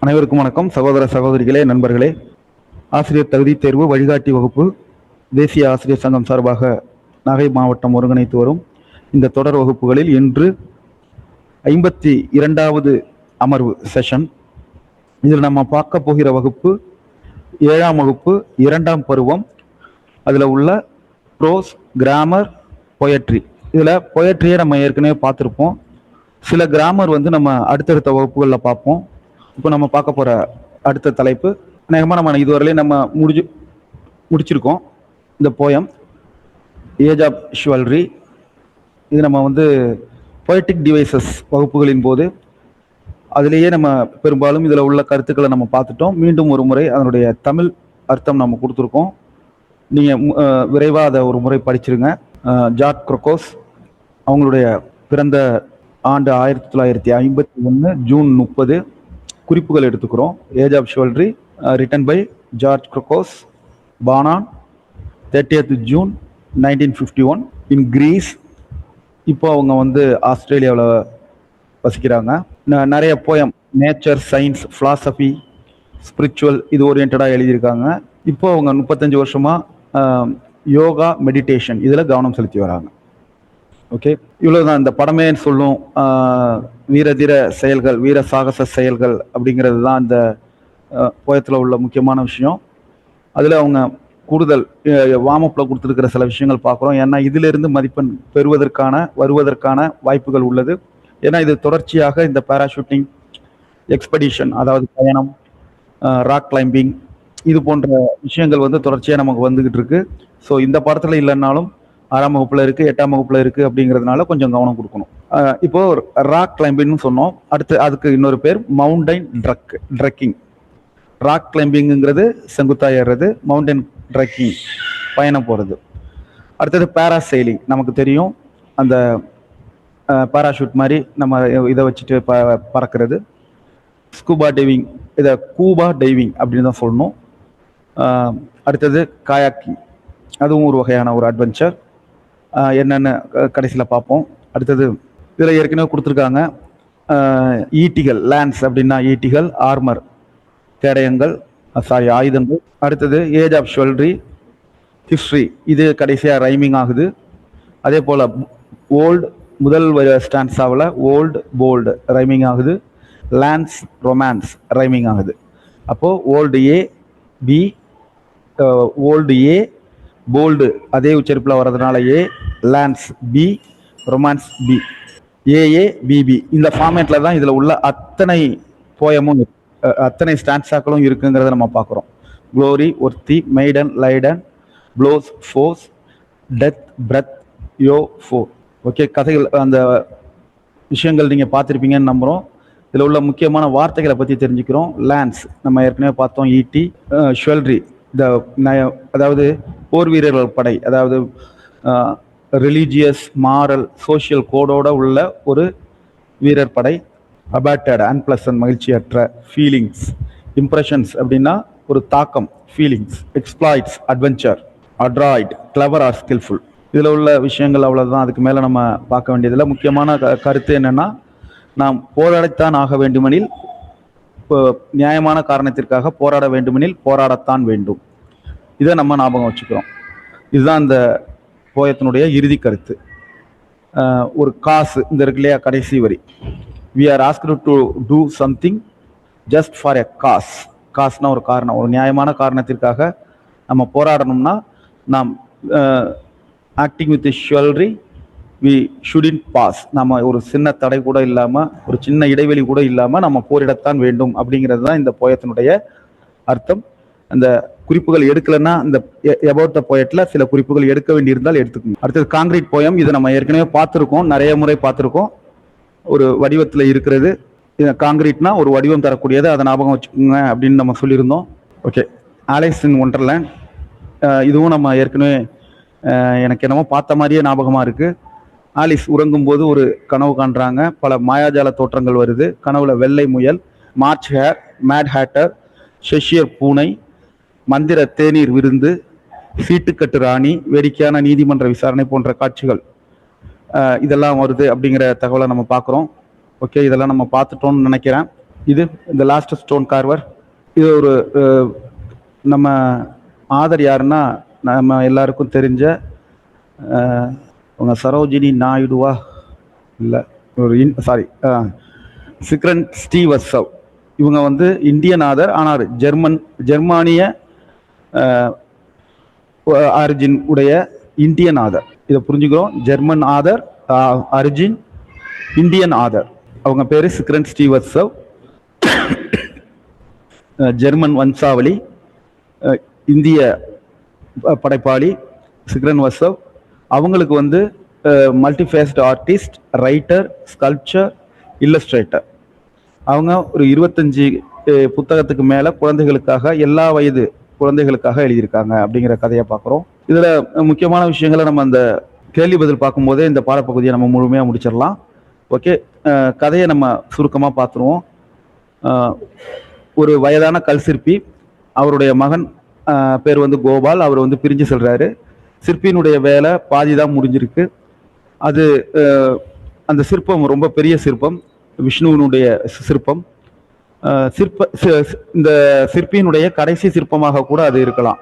அனைவருக்கும் வணக்கம். சகோதர சகோதரிகளே, நண்பர்களே. ஆசிரியர் தகுதி தேர்வு வழிகாட்டி வகுப்பு தேசிய ஆசிரியர் சங்கம் சார்பாக நாகை மாவட்டம் ஒருங்கிணைத்து வரும் இந்த தொடர் வகுப்புகளில் இன்று 52வது அமர்வு செஷன். இதில் நம்ம பார்க்க போகிற வகுப்பு 7ஆம் வகுப்பு 2ஆம் பருவம். அதில் உள்ள ப்ரோஸ், கிராமர், பொயட்ரி. இதில் பொயட்ரியை நம்ம ஏற்கனவே பார்த்துருப்போம். சில கிராமர் நம்ம அடுத்தடுத்த வகுப்புகளில் பார்ப்போம். இப்போ நம்ம பார்க்க போகிற அடுத்த தலைப்பு அநேகமாக நம்ம இதுவரையிலே நம்ம முடிச்சிருக்கோம். இந்த போயம் ஏஜ் ஆஃப் ஷிவல்ரி. இது நம்ம பொயட்டிக் டிவைசஸ் வகுப்புகளின் போது அதிலேயே நம்ம பெரும்பாலும் இதில் உள்ள கருத்துக்களை நம்ம பார்த்துட்டோம். மீண்டும் ஒரு முறை அதனுடைய தமிழ் அர்த்தம் நம்ம கொடுத்துருக்கோம். நீங்கள் விரைவாக அதை ஒரு முறை படிச்சிருங்க. ஜார்ஜ் க்ரொக்கோஸ் அவங்களுடைய பிறந்த ஆண்டு 1951 ஜூன் 30. குறிப்புகள் எடுத்துக்கிறோம். Age of chivalry written by George Krokos, born on 30th June 1951 in Greece. இப்போ அவங்க ஆஸ்திரேலியாவில் வசிக்கிறாங்க. நிறைய poem nature, science, philosophy, spiritual இது ஓரியன்டாக எழுதியிருக்காங்க. இப்போ அவங்க 35 வருஷமாக யோகா, மெடிடேஷன் இதில் கவனம் செலுத்தி வராங்க. ஓகே, இவ்வளோதான் இந்த படமே சொல்லும். வீரதீர செயல்கள், வீர சாகச செயல்கள் அப்படிங்கிறது தான் இந்த போயத்தில் உள்ள முக்கியமான விஷயம். அதில் அவங்க கூடுதல் வார்மப்பில் கொடுத்துருக்கிற சில விஷயங்கள் பார்க்குறோம். ஏன்னா இதிலிருந்து மதிப்பெண் வருவதற்கான வாய்ப்புகள் உள்ளது. ஏன்னா இது தொடர்ச்சியாக இந்த பேராஷூட்டிங் எக்ஸ்பெடிஷன், அதாவது பயணம், ராக் கிளைம்பிங் இது போன்ற விஷயங்கள் தொடர்ச்சியாக நமக்கு வந்துக்கிட்டு இருக்கு. ஸோ இந்த பாடத்தில் இல்லைன்னாலும் 6ஆம் வகுப்புல இருக்கு, 8ஆம் வகுப்புல இருக்கு அப்படிங்கிறதுனால கொஞ்சம் கவனம் கொடுக்கணும். இப்போ ராக் கிளைம்பிங்னு சொன்னோம். அடுத்து அதுக்கு இன்னொரு பேர் மவுண்டைன் ட்ரக்கிங். ராக் கிளைம்பிங்கிறது செங்குத்தா ஏறுறது, மவுண்டைன் ட்ரக்கிங் பயணம் போகிறது. அடுத்தது பேராசெயிலிங். நமக்கு தெரியும், அந்த பேராஷூட் மாதிரி நம்ம இதை வச்சுட்டு பறக்கிறது. ஸ்கூபா டைவிங், இதை கூபா டைவிங் அப்படின்னு தான் சொல்லணும். அடுத்தது காயாக்கிங், அதுவும் ஒரு வகையான ஒரு அட்வென்ச்சர். என்னென்ன கடைசியில் பார்ப்போம். அடுத்தது இதில் ஏற்கனவே கொடுத்துருக்காங்க ஈட்டிகள், லேண்ட்ஸ் அப்படின்னா ஈட்டிகள், ஆர்மர் கேடயங்கள், ஆயுதங்கள். அடுத்தது ஏஜ் ஆஃப் ஷிவல்ரி, ஹிஸ்ட்ரி, இது கடைசியாக ரைமிங் ஆகுது. அதே போல் ஓல்டு, முதல் ஸ்டான்ஸாவில் ஓல்டு போல்டு ரைமிங் ஆகுது. லேண்ட்ஸ், ரொமான்ஸ் ரைமிங் ஆகுது. அப்போது old A B, old A, bold அதே உச்சரிப்பில் வர்றதுனால A, lands B, romance B, A A B B. இந்த ஃபார்மேட்டில் தான் இதில் உள்ள அத்தனை போயமும் அத்தனை ஸ்டான்ஸாக்களும் இருக்குங்கிறத நம்ம பார்க்குறோம். Glory, worthy, maiden, laden, blows, foes, death, breath, yo, foe. Okay, கதைகள் அந்த விஷயங்கள் நீங்கள் பார்த்துருப்பீங்கன்னு நம்புகிறோம். இதில் உள்ள முக்கியமான வார்த்தைகளை பற்றி தெரிஞ்சுக்கிறோம். லேண்ட்ஸ் நம்ம ஏற்கனவே பார்த்தோம், ஈட்டி. ஷுவல்ரி, அதாவது போர் வீரர்கள் படை, அதாவது ரிலீஜியஸ், மாரல், சோஷியல் கோடோட உள்ள ஒரு வீரர் படை. அபேட்டட், அன்பிளசன்ட், மகிழ்ச்சியற்ற. ஃபீலிங்ஸ், இம்ப்ரெஷன்ஸ் அப்படின்னா ஒரு தாக்கம், feelings. Exploits, adventure. Adroit, clever or skillful. இதில் உள்ள விஷயங்கள் அவ்வளோதான். அதுக்கு மேலே நம்ம பார்க்க வேண்டியதில்லை. முக்கியமான கருத்து என்னென்னா, நாம் போராடத்தான் ஆக வேண்டுமெனில், நியாயமான காரணத்திற்காக போராட வேண்டுமெனில் போராடத்தான் வேண்டும். இதை நம்ம ஞாபகம் வச்சுக்கிறோம். இதுதான் இந்த போயத்தினுடைய இறுதி கருத்து. ஒரு காசு இந்த இருக்கு இல்லையா, கடைசி வரி. We are asked to do something just for a cause. காசுனா ஒரு காரணம், ஒரு நியாயமான காரணத்திற்காக நம்ம போராடணும்னா நாம் acting with chivalry we shouldn't pass. நம்ம ஒரு சின்ன தடை கூட இல்லாமல், ஒரு சின்ன இடைவெளி கூட இல்லாமல் நம்ம போரிடத்தான் வேண்டும் அப்படிங்கிறது தான் இந்த போயத்தினுடைய அர்த்தம். அந்த குறிப்புகள் எடுக்கலைன்னா இந்த அபவுட் த போயட்ல சில குறிப்புகள் எடுக்க வேண்டியிருந்தால் எடுத்துக்கணும். அடுத்தது காங்கிரீட் போயம். இதை நம்ம ஏற்கனவே பார்த்துருக்கோம், நிறைய முறை பார்த்துருக்கோம். ஒரு வடிவத்தில் இருக்கிறது. காங்கிரீட்னா ஒரு வடிவம் தரக்கூடியது, அதை ஞாபகம் வச்சுக்கோங்க அப்படின்னு நம்ம சொல்லியிருந்தோம். ஓகே, ஆலிஸ் இன் ஒண்டர்லேண்ட். இதுவும் நம்ம ஏற்கனவே எனக்கு என்னமோ பார்த்த மாதிரியே ஞாபகமாக இருக்குது. ஆலிஸ் உறங்கும் போது ஒரு கனவு காண்றாங்க. பல மாயாஜால தோற்றங்கள் வருது. கனவுல வெள்ளை முயல், மார்ச் ஹேர், மேட் ஹேட்டர், ஷெஷியர் பூனை, மந்திர தேநீர் விருந்து, சீட்டுக்கட்டு ராணி, வேடிக்கையான நீதிமன்ற விசாரணை போன்ற காட்சிகள் இதெல்லாம் வருது அப்படிங்கிற தகவலை நம்ம பார்க்குறோம். ஓகே, இதெல்லாம் நம்ம பார்த்துட்டோம்னு நினைக்கிறேன். இது இந்த லாஸ்ட் ஸ்டோன் கார்வர். இது ஒரு நம்ம ஆதர் யாருன்னா நம்ம எல்லாருக்கும் தெரிஞ்ச உங்க சரோஜினி நாயுடுவா இல்லை ஒரு சாரி சிக்ரன் ஸ்ரீவத்சவ். இவங்க வந்து இந்தியன் ஆதர், ஆனால் ஜெர்மானிய ஆரிஜின் உடைய இந்தியன் ஆதர். இதை புரிஞ்சுக்கிறோம். German author, origin, Indian author. அவங்க பேரு சிக்ரன் ஸ்ரீவத்சவ். ஜெர்மன் வம்சாவளி, இந்திய படைப்பாளி சிக்ரன் வத்சவ். அவங்களுக்கு வந்து மல்டிஃபேஸ்ட் ஆர்டிஸ்ட், ரைட்டர், ஸ்கல்ப்சர், இல்லஸ்ட்ரேட்டர். அவங்க ஒரு 25 புத்தகத்துக்கு மேல குழந்தைகளுக்காக, எல்லா வயது குழந்தைகளுக்காக எழுதியிருக்காங்க அப்படிங்கிற கதையை பார்க்குறோம். இதுல முக்கியமான விஷயங்களை நம்ம அந்த கேள்வி பதில் பார்க்கும்போதே இந்த பாடப்பகுதியை நம்ம முழுமையாக முடிச்சிடலாம். ஓகே, கதையை நம்ம சுருக்கமாக பார்த்துருவோம். ஒரு வயதான கல் சிற்பி, அவருடைய மகன் பேர் வந்து கோபால். அவர் வந்து பிரிஞ்சு செல்றாரு. சிற்பியினுடைய வேலை பாதி தான் முடிஞ்சிருக்கு. அது அந்த சிற்பம் ரொம்ப பெரிய சிற்பம், விஷ்ணுவினுடைய சிற்பம். இந்த சிற்பியினுடைய கடைசி சிற்பமாக கூட அது இருக்கலாம்.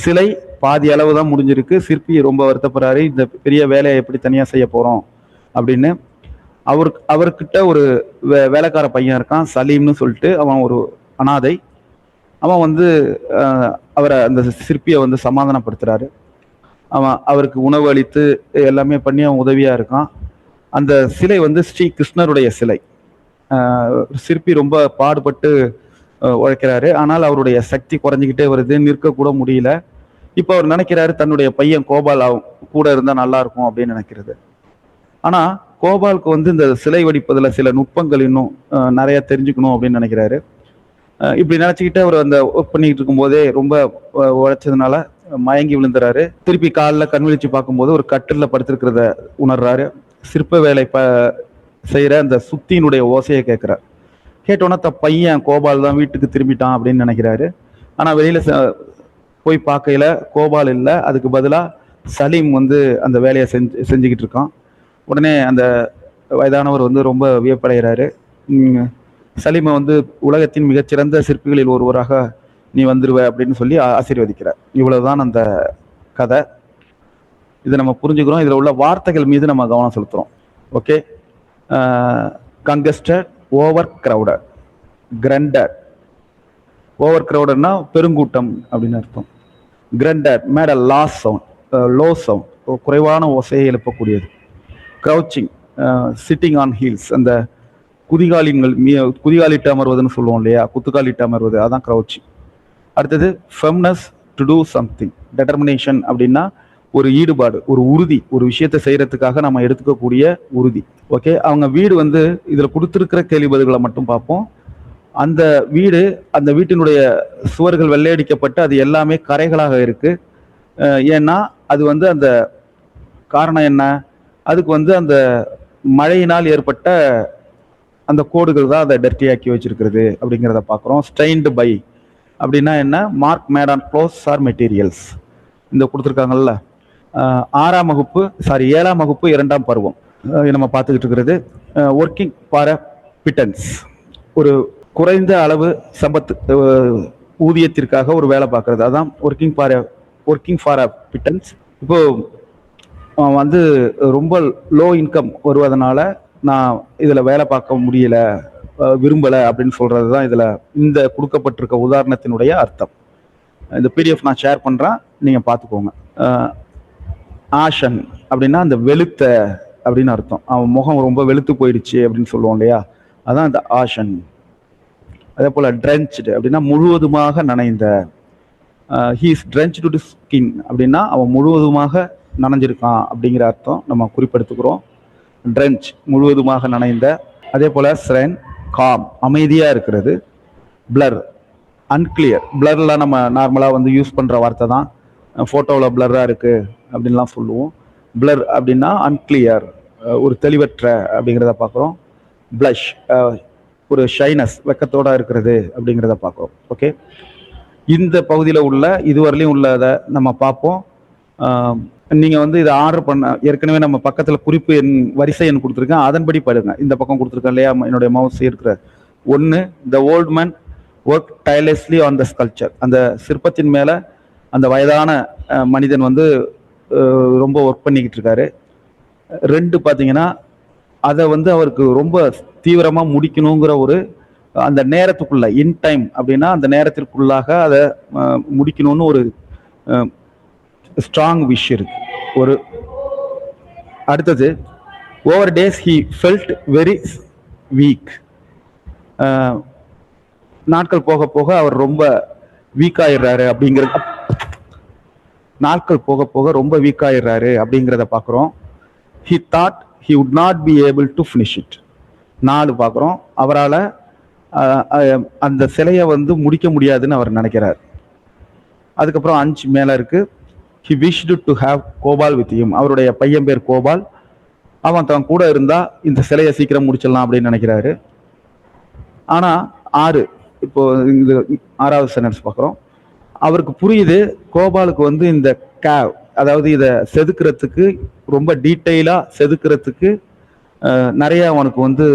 சிலை பாதி அளவு தான் முடிஞ்சிருக்கு. சிற்பி ரொம்ப வருத்தப்படுறாரு, இந்த பெரிய வேலையை எப்படி தனியா செய்ய போறோம் அப்படின்னு. அவர்கிட்ட ஒரு வேலைக்கார பையன் இருக்கான், சலீம்னு சொல்லிட்டு. அவன் ஒரு அனாதை. அவன் வந்து அவரை, அந்த சிற்பியை வந்து சமாதானப்படுத்துறாரு. அவன் அவருக்கு உணவு அளித்து எல்லாமே பண்ணி அவன் உதவியா இருக்கான். அந்த சிலை வந்து ஸ்ரீ கிருஷ்ணருடைய சிலை. சிற்பி ரொம்ப பாடுபட்டு உழைக்கிறாரு, ஆனால் அவருடைய சக்தி குறைஞ்சிக்கிட்டே வருது, நிற்க கூட முடியல. இப்போ அவர் நினைக்கிறாரு தன்னுடைய பையன் கோபால் கூட இருந்தா நல்லா இருக்கும் அப்படின்னு நினைக்கிறது. ஆனா கோபாலுக்கு வந்து இந்த சிலை வடிப்பதுல சில நுட்பங்கள் இன்னும் நிறைய தெரிஞ்சுக்கணும் அப்படின்னு நினைக்கிறாரு. இப்படி நினைச்சுக்கிட்டு அவர் அந்த ஒர்க் பண்ணிக்கிட்டு இருக்கும் போதே ரொம்ப உழைச்சதுனால மயங்கி விழுந்துறாரு. திருப்பி காலில் கண் விழிச்சு பார்க்கும்போது ஒரு கட்டில படுத்திருக்கிறத உணர்றாரு. சிற்ப வேலை செய்யற அந்த சுத்தியினுடைய ஓசையை கேட்கிறார். கேட்டோன்னா பையன் கோபால் தான் வீட்டுக்கு திரும்பிட்டான் அப்படின்னு நினைக்கிறாரு. ஆனா வெளியில போய் பார்க்கையில கோபால் இல்லை, அதுக்கு பதிலா சலீம் வந்து அந்த வேலையை செஞ்சுக்கிட்டு இருக்கான். உடனே அந்த வயதானவர் வந்து ரொம்ப வியப்படைகிறாரு. சலீமை வந்து உலகத்தின் மிகச்சிறந்த சிற்பிகளில் ஒருவராக நீ வந்துருவ அப்படின்னு சொல்லி ஆசீர்வதிக்கிறார். இவ்வளவுதான் அந்த கதை. இதை நம்ம புரிஞ்சுக்கிறோம். இதுல உள்ள வார்த்தைகள் மீது நம்ம கவனம் செலுத்துறோம். Okay, congested, overcrowded, grunted. Over கிரௌடட்னா பெருங்கூட்டம் அப்படின்னு அர்த்தம். Grunted made a loss sound, low sound, குறைவான ஓசையை எழுப்பக்கூடியது. க்ரௌச்சிங், சிட்டிங் ஆன் ஹீல்ஸ், அந்த குதிகாலிட்டு அமர்வதுன்னு சொல்லுவோம் இல்லையா, குத்துக்காலிட்டு அமர்வது, அதான் க்ரௌச்சிங். அடுத்தது ஃபெம்னஸ், டு டூ சம்திங். டெட்டர்மினேஷன் அப்படின்னா ஒரு ஈடுபாடு, ஒரு உறுதி, ஒரு விஷயத்தை செய்யறதுக்காக நம்ம எடுத்துக்கக்கூடிய உறுதி. ஓகே, அவங்க வீடு வந்து இதுல கொடுத்துருக்கிற கேள்வி பதில்களை மட்டும் பார்ப்போம். அந்த வீடு, அந்த வீட்டினுடைய சுவர்கள் வெள்ளையடிக்கப்பட்டு அது எல்லாமே கரைகளாக இருக்கு. ஏன்னா அது வந்து அந்த காரணம் என்ன, அதுக்கு வந்து அந்த மழையினால் ஏற்பட்ட அந்த கோடுகள் தான் அதை டர்ட்டியாக்கி வச்சிருக்கிறது அப்படிங்கிறத பார்க்குறோம். ஸ்டெயின்டு பை அப்படின்னா என்ன, mark made on clothes or materials. இந்த கொடுத்துருக்காங்கல்ல, 7ஆம் வகுப்பு 2ஆம் பருவம் நம்ம பார்த்துக்கிட்டு இருக்கிறது. ஒர்க்கிங் ஃபார் அ பிட்டன்ஸ், ஒரு குறைந்த அளவு சம்பத்து ஊதியத்திற்காக ஒரு வேலை பார்க்கறது, அதான் ஒர்க்கிங் ஃபார் அ பிட்டன்ஸ். இப்போ வந்து ரொம்ப லோ இன்கம் வருவதனால நான் இதுல வேலை பார்க்க முடியல, விரும்பல அப்படின்னு சொல்றது தான் இதுல இந்த கொடுக்கப்பட்டிருக்க உதாரணத்தினுடைய அர்த்தம். இந்த பிடிஎஃப் நான் ஷேர் பண்றேன், நீங்க பார்த்துக்கோங்க. ஆஷன் அப்படின்னா அந்த வெளுத்த அப்படின்னு அர்த்தம். அவன் முகம் ரொம்ப வெளுத்து போயிடுச்சு அப்படின்னு சொல்லுவோம் இல்லையா, அதான் அந்த ஆஷன். அதே போல ட்ரென்ச்டு அப்படின்னா முழுவதுமாக நனைந்த. ஹீஸ் ட்ரென்ச்டு டு ஸ்கின் அப்படின்னா அவன் முழுவதுமாக நனைஞ்சிருக்கான் அப்படிங்கிற அர்த்தம் நம்ம குறிப்பெடுத்துக்கிறோம். ட்ரென்ச் முழுவதுமாக நனைந்த. அதே போல ஸ்ரென், காம் அமைதியா இருக்கிறது. Blur, unclear. பிளர்லாம் நம்ம நார்மலாக வந்து யூஸ் பண்ற வார்த்தை தான். ஃபோட்டோவில் பிளர்ரா இருக்கு அப்படின்லாம் சொல்லுவோம். பிளர் அப்படின்னா அன்கிளியர், ஒரு தெளிவற்ற அப்படிங்கிறத பார்க்குறோம். பிளஷ், ஒரு ஷைனஸ், வெக்கத்தோட இருக்கிறது அப்படிங்கிறத பார்க்குறோம். ஓகே, இந்த பகுதியில் உள்ள இதுவரையிலையும் உள்ளதை நம்ம பார்ப்போம். நீங்க வந்து இதை ஆர்டர் பண்ண, ஏற்கனவே நம்ம பக்கத்துல குறிப்பு எண், வரிசை எண் கொடுத்துருக்கேன், அதன்படி படுங்க. இந்த பக்கம் கொடுத்துருக்கேன் இல்லையா, என்னுடைய மவுஸ் இருக்கிற ஒன்று, the old man work tirelessly on the sculpture. அந்த சிற்பத்தின் மேலே அந்த வயதான மனிதன் வந்து ரொம்ப ஒர்க் பண்ணிக்கிட்டு இருக்காரு. 2 பார்த்தீங்கன்னா, அதை வந்து அவருக்கு ரொம்ப தீவிரமாக முடிக்கணுங்கிற ஒரு அந்த நேரத்துக்குள்ள இன் டைம் அப்படின்னா அந்த நேரத்திற்குள்ளாக அதை முடிக்கணும்னு ஒரு ஸ்ட்ராங் விஷ் இருக்கு. ஒரு அடுத்தது, over days he felt very weak. நாட்கள் போக போக அவர் ரொம்ப வீக் ஆயிடுறாரு அப்படிங்கிறது, நாட்கள் போக போக ரொம்ப வீக் ஆயிடுறாரு அப்படிங்கிறத பார்க்குறோம். He thought he would not be able to finish it. 4 பார்க்குறோம், அவரால் அந்த சிலையை வந்து முடிக்க முடியாதுன்னு அவர் நினைக்கிறார். அதுக்கப்புறம் 5 மேலே இருக்கு, he wish to have Gopal with him. அவருடைய பையன் பேர் கோபால், அவன் தான் கூட இருந்தா இந்த சிலையை சீக்கிரம் முடிச்சிடலாம் அப்படின்னு நினைக்கிறாரு. ஆனா 6, இப்போ இந்த 6வது சென்டென்ஸ் பார்க்குறோம், அவருக்கு புரியுது கோபாலுக்கு வந்து இந்த கேவ், அதாவது இதை செதுக்கிறதுக்கு ரொம்ப டீட்டெயிலாக செதுக்கிறதுக்கு நிறைய அவனுக்கு வந்து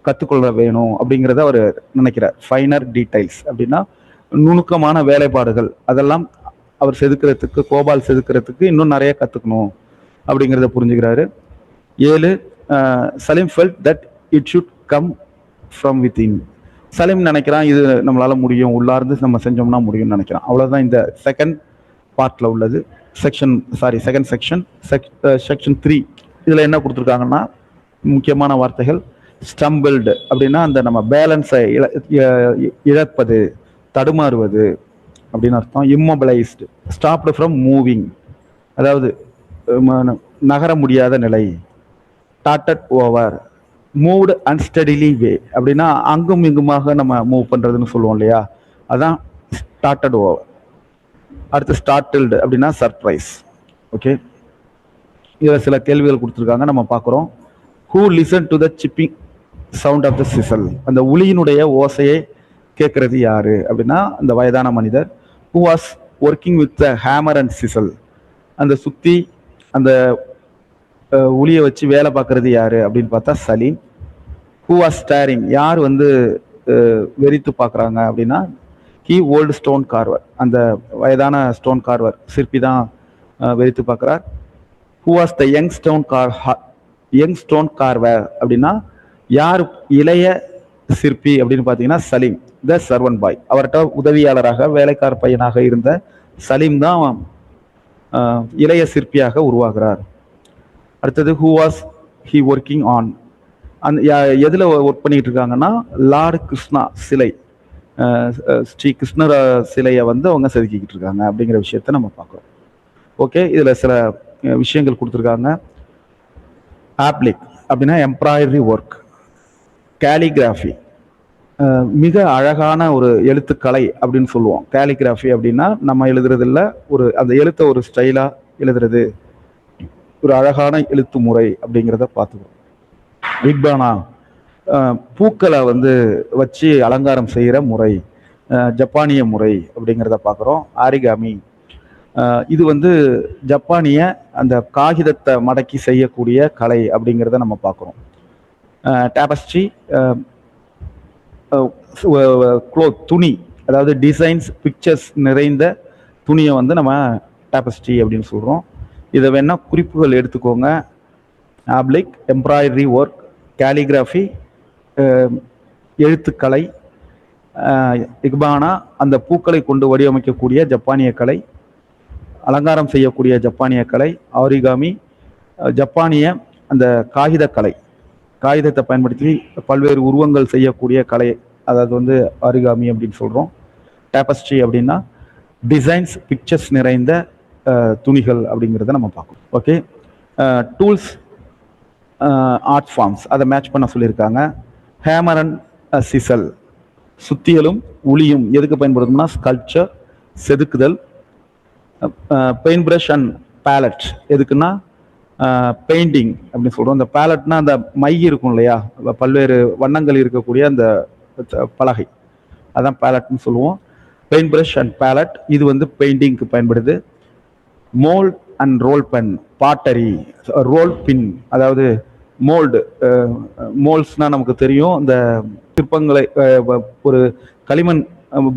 கற்றுக்கொள்ள வேணும் அப்படிங்கிறத அவர் நினைக்கிறார். ஃபைனர் டீடைல்ஸ் அப்படின்னா நுணுக்கமான வேலைப்பாடுகள், அதெல்லாம் அவர் செதுக்கிறதுக்கு, கோபால் செதுக்கிறதுக்கு இன்னும் நிறைய கற்றுக்கணும் அப்படிங்கிறத புரிஞ்சுக்கிறாரு. 7, Salim felt that it should come from within. Salim நினைக்கிறான் இது நம்மளால முடியும், உள்ளார்ந்து நம்ம செஞ்சோம்னா முடியும்னு நினைக்கிறான். அவ்வளோதான் இந்த செகண்ட் பார்ட்டில் உள்ளது. Second section. செக்ஷன் 3 இதில் என்ன கொடுத்துருக்காங்கன்னா, முக்கியமான வார்த்தைகள், ஸ்டம்பிள்டு அப்படின்னா அந்த நம்ம பேலன்ஸை இழப்பது, தடுமாறுவது அப்படின்னு அர்த்தம். இம்மொபிலைஸ்டு, ஸ்டாப்டு ஃப்ரம் மூவிங், அதாவது நகர முடியாத நிலை. டாட்டட் ஓவர், மூவ்டு அன்ஸ்டடிலி வே அப்படின்னா அங்கும் இங்குமாக நம்ம மூவ் பண்ணுறதுன்னு சொல்லுவோம் இல்லையா, அதான் டாட்டட் ஓவர். அடுத்து ஸ்டார்டில்டு அப்படின்னா சர்ப்ரைஸ். ஓகே, இதில் சில கேள்விகள் கொடுத்துருக்காங்க, நம்ம பார்க்குறோம். Who listen to the chipping sound of the chisel, அந்த ஒலியினுடைய ஓசையை கேட்கறது யாரு அப்படின்னா அந்த வயதான மனிதர். Who was working with the hammer and chisel, அந்த சுத்தி அந்த ஒலியை வச்சு வேலை பார்க்கறது யாரு அப்படின்னு பார்த்தா சலீம். ஹூ வாஸ் ஸ்டாரிங், யார் வந்து வெறித்து பார்க்குறாங்க அப்படின்னா ஹி ஓல்டு ஸ்டோன் கார்வர், அந்த வயதான ஸ்டோன் கார்வர் சிற்பி தான் வெறித்து பார்க்குறார். Who was the young stone Carver அப்படின்னா யார் இளைய சிற்பி அப்படின்னு பார்த்தீங்கன்னா சலீம், த சர்வன்ட் பாய். அவர்கிட்ட உதவியாளராக வேலைக்கார பையனாக இருந்த சலீம் தான் இளைய சிற்பியாக உருவாகிறார். அடுத்தது, who was he working on, அந்த எதில் ஒர்க் பண்ணிட்டு இருக்காங்கன்னா லார்டு கிருஷ்ணா சிலை, ஸ்ரீ கிருஷ்ணர் சிலையை வந்து அவங்க செதுக்கிக்கிட்டு இருக்காங்க அப்படிங்கிற விஷயத்த நம்ம பார்க்குறோம். ஓகே, இதில் சில விஷயங்கள் கொடுத்துருக்காங்க. ஆப்ளிக் அப்படின்னா எம்ப்ராய்டரி ஒர்க். கேலிகிராஃபி, மிக அழகான ஒரு எழுத்துக்கலை அப்படின்னு சொல்லுவோம். கேலிகிராஃபி அப்படின்னா நம்ம எழுதுறதில்ல, ஒரு அந்த எழுத்தை ஒரு ஸ்டைலாக எழுதுறது, ஒரு அழகான எழுத்து முறை அப்படிங்கிறத பார்த்துக்கிறோம். விக்பானா, பூக்களை வந்து வச்சு அலங்காரம் செய்கிற முறை, ஜப்பானிய முறை அப்படிங்கிறத பார்க்குறோம். ஆரிகாமி, இது வந்து ஜப்பானிய அந்த காகிதத்தை மடக்கி செய்யக்கூடிய கலை அப்படிங்கிறத நம்ம பார்க்குறோம். டேபஸ்ட்ரி, க்ளோத், துணி, அதாவது டிசைன்ஸ் பிக்சர்ஸ் நிறைந்த துணியை வந்து நம்ம டேபஸ்ட்ரி அப்படின்னு சொல்கிறோம். இதை வேணால் குறிப்புகள் எடுத்துக்கோங்க. ஆப்ளிக், எம்ப்ராய்டரி ஒர்க், கேலிகிராஃபி, எழுத்துக்கலை, இக்பானா அந்த பூக்களை கொண்டு வடிவமைக்கக்கூடிய ஜப்பானிய கலை, அலங்காரம் செய்யக்கூடிய ஜப்பானிய கலை, ஆரிகாமி ஜப்பானிய அந்த காகிதக்கலை, காகிதத்தை பயன்படுத்தி பல்வேறு உருவங்கள் செய்யக்கூடிய கலை, அதாவது வந்து ஆரிகாமி அப்படின்னு சொல்கிறோம். டேபஸ்ட்ரி அப்படின்னா டிசைன்ஸ் பிக்சர்ஸ் நிறைந்த துணிகள் அப்படிங்கிறத நம்ம பார்க்கணும். ஓகே, டூல்ஸ், ஆர்ட் ஃபார்ம்ஸ் அதை மேட்ச் பண்ண சொல்லியிருக்காங்க. ஹேமர் அண்ட் சிசல், சுத்தியலும் உளியும் எதுக்கு பயன்படுத்தும்னா ஸ்கல்ப்சர், செதுக்குதல். பெயிண்ட் ப்ரஷ் அண்ட் பேலட் எதுக்குன்னா பெயிண்டிங் அப்படின்னு சொல்கிறோம். அந்த பேலட்னா அந்த மை இருக்கும் இல்லையா, பல்வேறு வண்ணங்கள் இருக்கக்கூடிய அந்த பலகை, அதான் பேலட்னு சொல்லுவோம். பெயிண்ட் ப்ரஷ் அண்ட் பேலட் இது வந்து பெயிண்டிங்க்கு பயன்படுது. Mould and roll pen, pottery, roll pin, அதாவது மோல்டு. மோல்ஸ்னால் நமக்கு தெரியும், இந்த சிற்பங்களை ஒரு களிமண்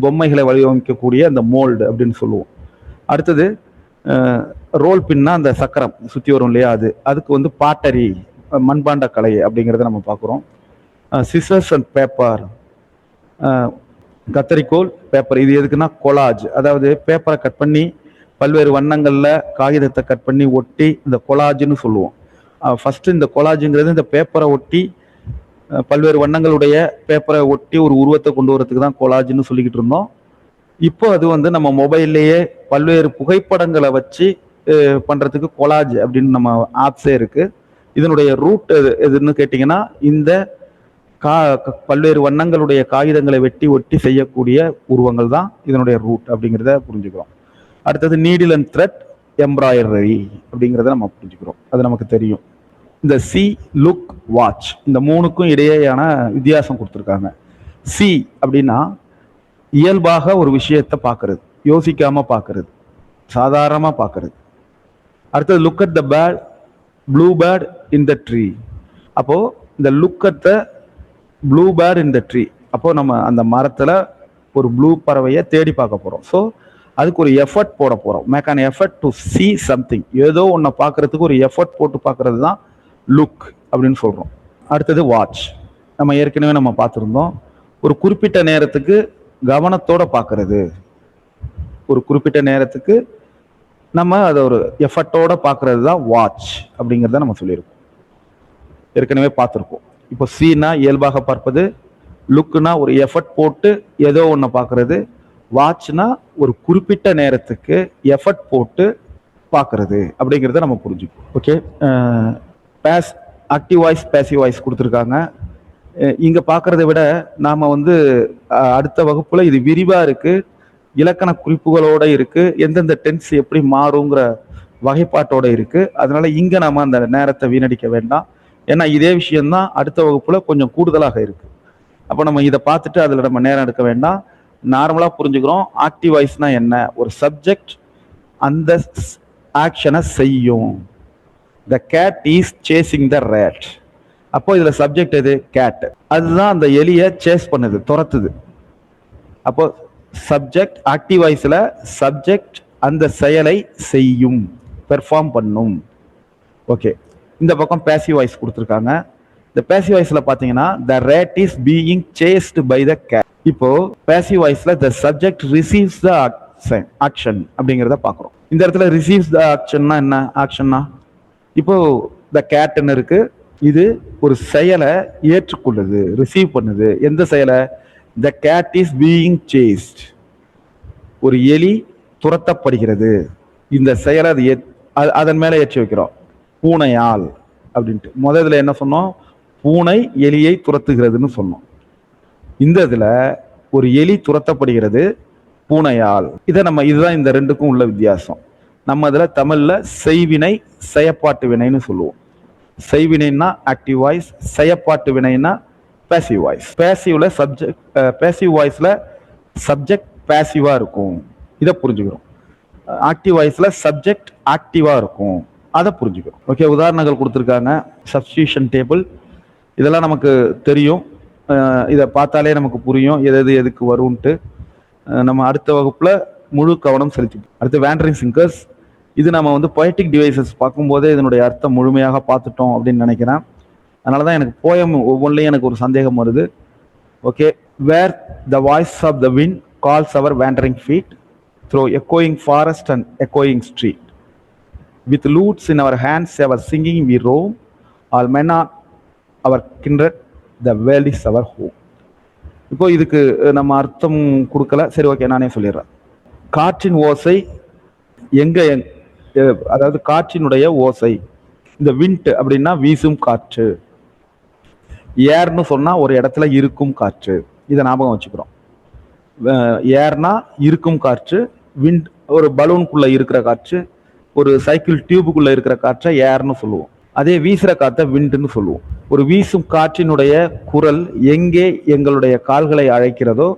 பொம்மைகளை வடிவமைக்கக்கூடிய அந்த மோல்டு அப்படின்னு சொல்லுவோம். அடுத்தது ரோல் பின்னா அந்த சக்கரம் சுற்றி வரும் இல்லையா, அதுக்கு வந்து பாட்டரி, மண்பாண்ட கலை அப்படிங்கிறத நம்ம பார்க்குறோம். சிசர்ஸ் அண்ட் பேப்பர், கத்தரிக்கோல், பேப்பர். இது எதுக்குன்னா கொலாஜ், அதாவது பேப்பரை கட் பண்ணி பல்வேறு வண்ணங்களில் காகிதத்தை கட் பண்ணி ஒட்டி இந்த கொலாஜ்னு சொல்லுவோம். ஃபஸ்ட்டு இந்த கொலாஜுங்கிறது இந்த பேப்பரை ஒட்டி பல்வேறு வண்ணங்களுடைய பேப்பரை ஒட்டி ஒரு உருவத்தை கொண்டு வரதுக்கு தான் கொலாஜ்னு சொல்லிக்கிட்டு இருந்தோம். இப்போ அது வந்து நம்ம மொபைல்லையே பல்வேறு புகைப்படங்களை வச்சு பண்ணுறதுக்கு கொலாஜ் அப்படின்னு நம்ம ஆப்ஸே இருக்குது. இதனுடைய ரூட் எதுன்னு கேட்டிங்கன்னா, இந்த பல்வேறு வண்ணங்களுடைய காகிதங்களை வெட்டி ஒட்டி செய்யக்கூடிய உருவங்கள் தான் இதனுடைய ரூட் அப்படிங்கிறத புரிஞ்சுக்கிறோம். அடுத்தது நீடில் அண்ட் த்ரெட் எம்ப்ராய்டரி அப்படிங்கிறத நம்ம புரிஞ்சுக்கிறோம், அது நமக்கு தெரியும். இந்த சி, லுக், வாட்ச், இந்த மூணுக்கும் இடையேயான வித்தியாசம் கொடுத்துருக்காங்க. சி அப்படின்னா இயல்பாக ஒரு விஷயத்தை பார்க்கறது, யோசிக்காம பார்க்கறது, சாதாரணமாக பார்க்கறது. அடுத்தது look at the bird, blue bird in the tree. அப்போ இந்த look at the blue bird in the tree, அப்போ நம்ம அந்த மரத்தில் ஒரு ப்ளூ பறவையை தேடி பார்க்க போகிறோம். ஸோ அதுக்கு ஒரு எஃபர்ட் போட போகிறோம். Make an effort to see something, ஏதோ ஒன்றை பார்க்கறதுக்கு ஒரு எஃபர்ட் போட்டு பார்க்கறது தான் லுக் அப்படின்னு சொல்கிறோம். அடுத்தது வாட்ச், நம்ம ஏற்கனவே நம்ம பார்த்துருந்தோம். ஒரு குறிப்பிட்ட நேரத்துக்கு கவனத்தோட பார்க்கறது, ஒரு குறிப்பிட்ட நேரத்துக்கு நம்ம அதை ஒரு எஃபர்ட்டோட பார்க்கறது தான் வாட்ச் அப்படிங்கிறத நம்ம சொல்லியிருக்கோம், ஏற்கனவே பார்த்துருக்கோம். இப்போ சீனா இயல்பாக பார்ப்பது, லுக்குனா ஒரு எஃபர்ட் போட்டு ஏதோ ஒன்று பார்க்கறது, வாட்ச்னா ஒரு குறிப்பிட்ட நேரத்துக்கு எஃபர்ட் போட்டு பார்க்கறது அப்படிங்கிறத நம்ம புரிஞ்சுக்கணும். Okay, active voice, passive voice கொடுத்துருக்காங்க. இங்கே பார்க்குறத விட நாம் வந்து அடுத்த வகுப்பில் இது விரிவாக இருக்குது, இலக்கண குறிப்புகளோடு இருக்குது, எந்தெந்த டென்ஸ் எப்படி மாறுங்கிற வகைப்பாட்டோடு இருக்குது. அதனால் இங்கே நாம் அந்த நேரத்தை வீணடிக்க வேண்டாம். ஏன்னா இதே விஷயம்தான் அடுத்த வகுப்பில் கொஞ்சம் கூடுதலாக இருக்குது. அப்போ நம்ம இதை பார்த்துட்டு அதில் நம்ம நேரம் எடுக்க வேண்டாம். நார்மலாக புரிஞ்சுக்கிறோம். ஆக்டிவ் வாய்ஸ்னா என்ன, ஒரு சப்ஜெக்ட் அந்த ஆக்ஷனை செய்யும். The cat is chasing the rat. அப்போ இதில் சப்ஜெக்ட் எது, கேட். அதுதான் அந்த எலியை சேஸ் பண்ணுது, துரத்துது. அப்போ சப்ஜெக்ட், ஆக்டிவ் வாய்ஸில் சப்ஜெக்ட் அந்த செயலை செய்யும், பெர்ஃபார்ம் பண்ணும். ஓகே, இந்த பக்கம் பேசிவ் வாய்ஸ் கொடுத்துருக்காங்க. இந்த பேசிவ் வாய்ஸில் பார்த்தீங்கன்னா the rat is being chased by the cat. இப்போ பேசிவ் வாய்ஸில் the subject receives the action அப்படிங்கிறத பார்க்குறோம். இந்த இடத்துல ரிசீவ்ஸ் த ஆக்ஷன்னா என்ன, ஆக்ஷன்னா இப்போ த கேட்னு இருக்கு, இது ஒரு செயலை ஏற்றுக்கொள்ளுது, ரிசீவ் பண்ணுது. எந்த செயலை, த கேட் இஸ் பீயிங் சேஸ்ட், ஒரு எலி துரத்தப்படுகிறது. இந்த செயலை அது அதன் மேலே ஏற்றி வைக்கிறோம், பூனையால் அப்படின்ட்டு. முதல்ல என்ன சொன்னோம், பூனை எலியை துரத்துகிறதுன்னு சொன்னோம். இந்த இதில் ஒரு எலி துரத்தப்படுகிறது பூனையால். இதுதான் இந்த ரெண்டுக்கும் உள்ள வித்தியாசம். நம்ம இதில் தமிழில் செய்வினை, செயப்பாட்டு வினைன்னு சொல்லுவோம். செய்வினைன்னா ஆக்டிவ் வாய்ஸ், செயப்பாட்டு வினைன்னா பேசிவ் வாய்ஸ். பேசிவ்ல சப்ஜெக்ட், பேசிவ் வாய்ஸில் சப்ஜெக்ட் பேசிவாக இருக்கும், இதை புரிஞ்சுக்கிறோம். ஆக்டிவ் வாய்ஸில் சப்ஜெக்ட் ஆக்டிவாக இருக்கும், அதை புரிஞ்சுக்கிறோம். ஓகே, உதாரணங்கள் கொடுத்துருக்காங்க. சப்ஸ்டியூஷன் டேபிள், இதெல்லாம் நமக்கு தெரியும், இதை பார்த்தாலே நமக்கு புரியும் எது எதுக்கு வரும்ன்ட்டு. நம்ம அடுத்த வகுப்பில் முழு கவனம் செலுத்தி. அடுத்து வேண்டரிங் சிங்கர்ஸ், இது நம்ம வந்து பொயட்டிக் டிவைசஸ் பார்க்கும்போதே இதனுடைய அர்த்தம் முழுமையாக பார்த்துட்டோம் அப்படின்னு நினைக்கிறேன். அதனால தான் எனக்கு போயம் ஒவ்வொன்றிலையும் எனக்கு ஒரு சந்தேகம் வருது. Okay, where the voice of the wind calls our wandering feet through எக்கோயிங் forest and எக்கோயிங் street. With lutes in our hands, ever singing we roam. All men are our kindred, the world is our home. இப்போ இதுக்கு நம்ம அர்த்தம் கொடுக்கல, சரி okay நானே சொல்லிடுறேன். காற்றின் ஓசை எங்கே, அதாவது காற்றினுடைய ஓசை. இந்த விண்ட் அப்படின்னா வீசும் காற்று, ஏர்னு சொன்னால் ஒரு இடத்துல இருக்கும் காற்று, இதை ஞாபகம் வச்சுக்கிறோம். ஏர்னா இருக்கும் காற்று, விண்ட் ஒரு பலூனுக்குள்ளே இருக்கிற காற்று, ஒரு சைக்கிள் டியூபுக்குள்ள இருக்கிற காற்றை ஏர்னு சொல்லுவோம். அதே வீசுற காற்றை விண்டுன்னு சொல்லுவோம். ஒரு வீசும் காற்றினுடைய குரல் எங்கே எங்களுடைய கால்களை அழைக்கிறதோ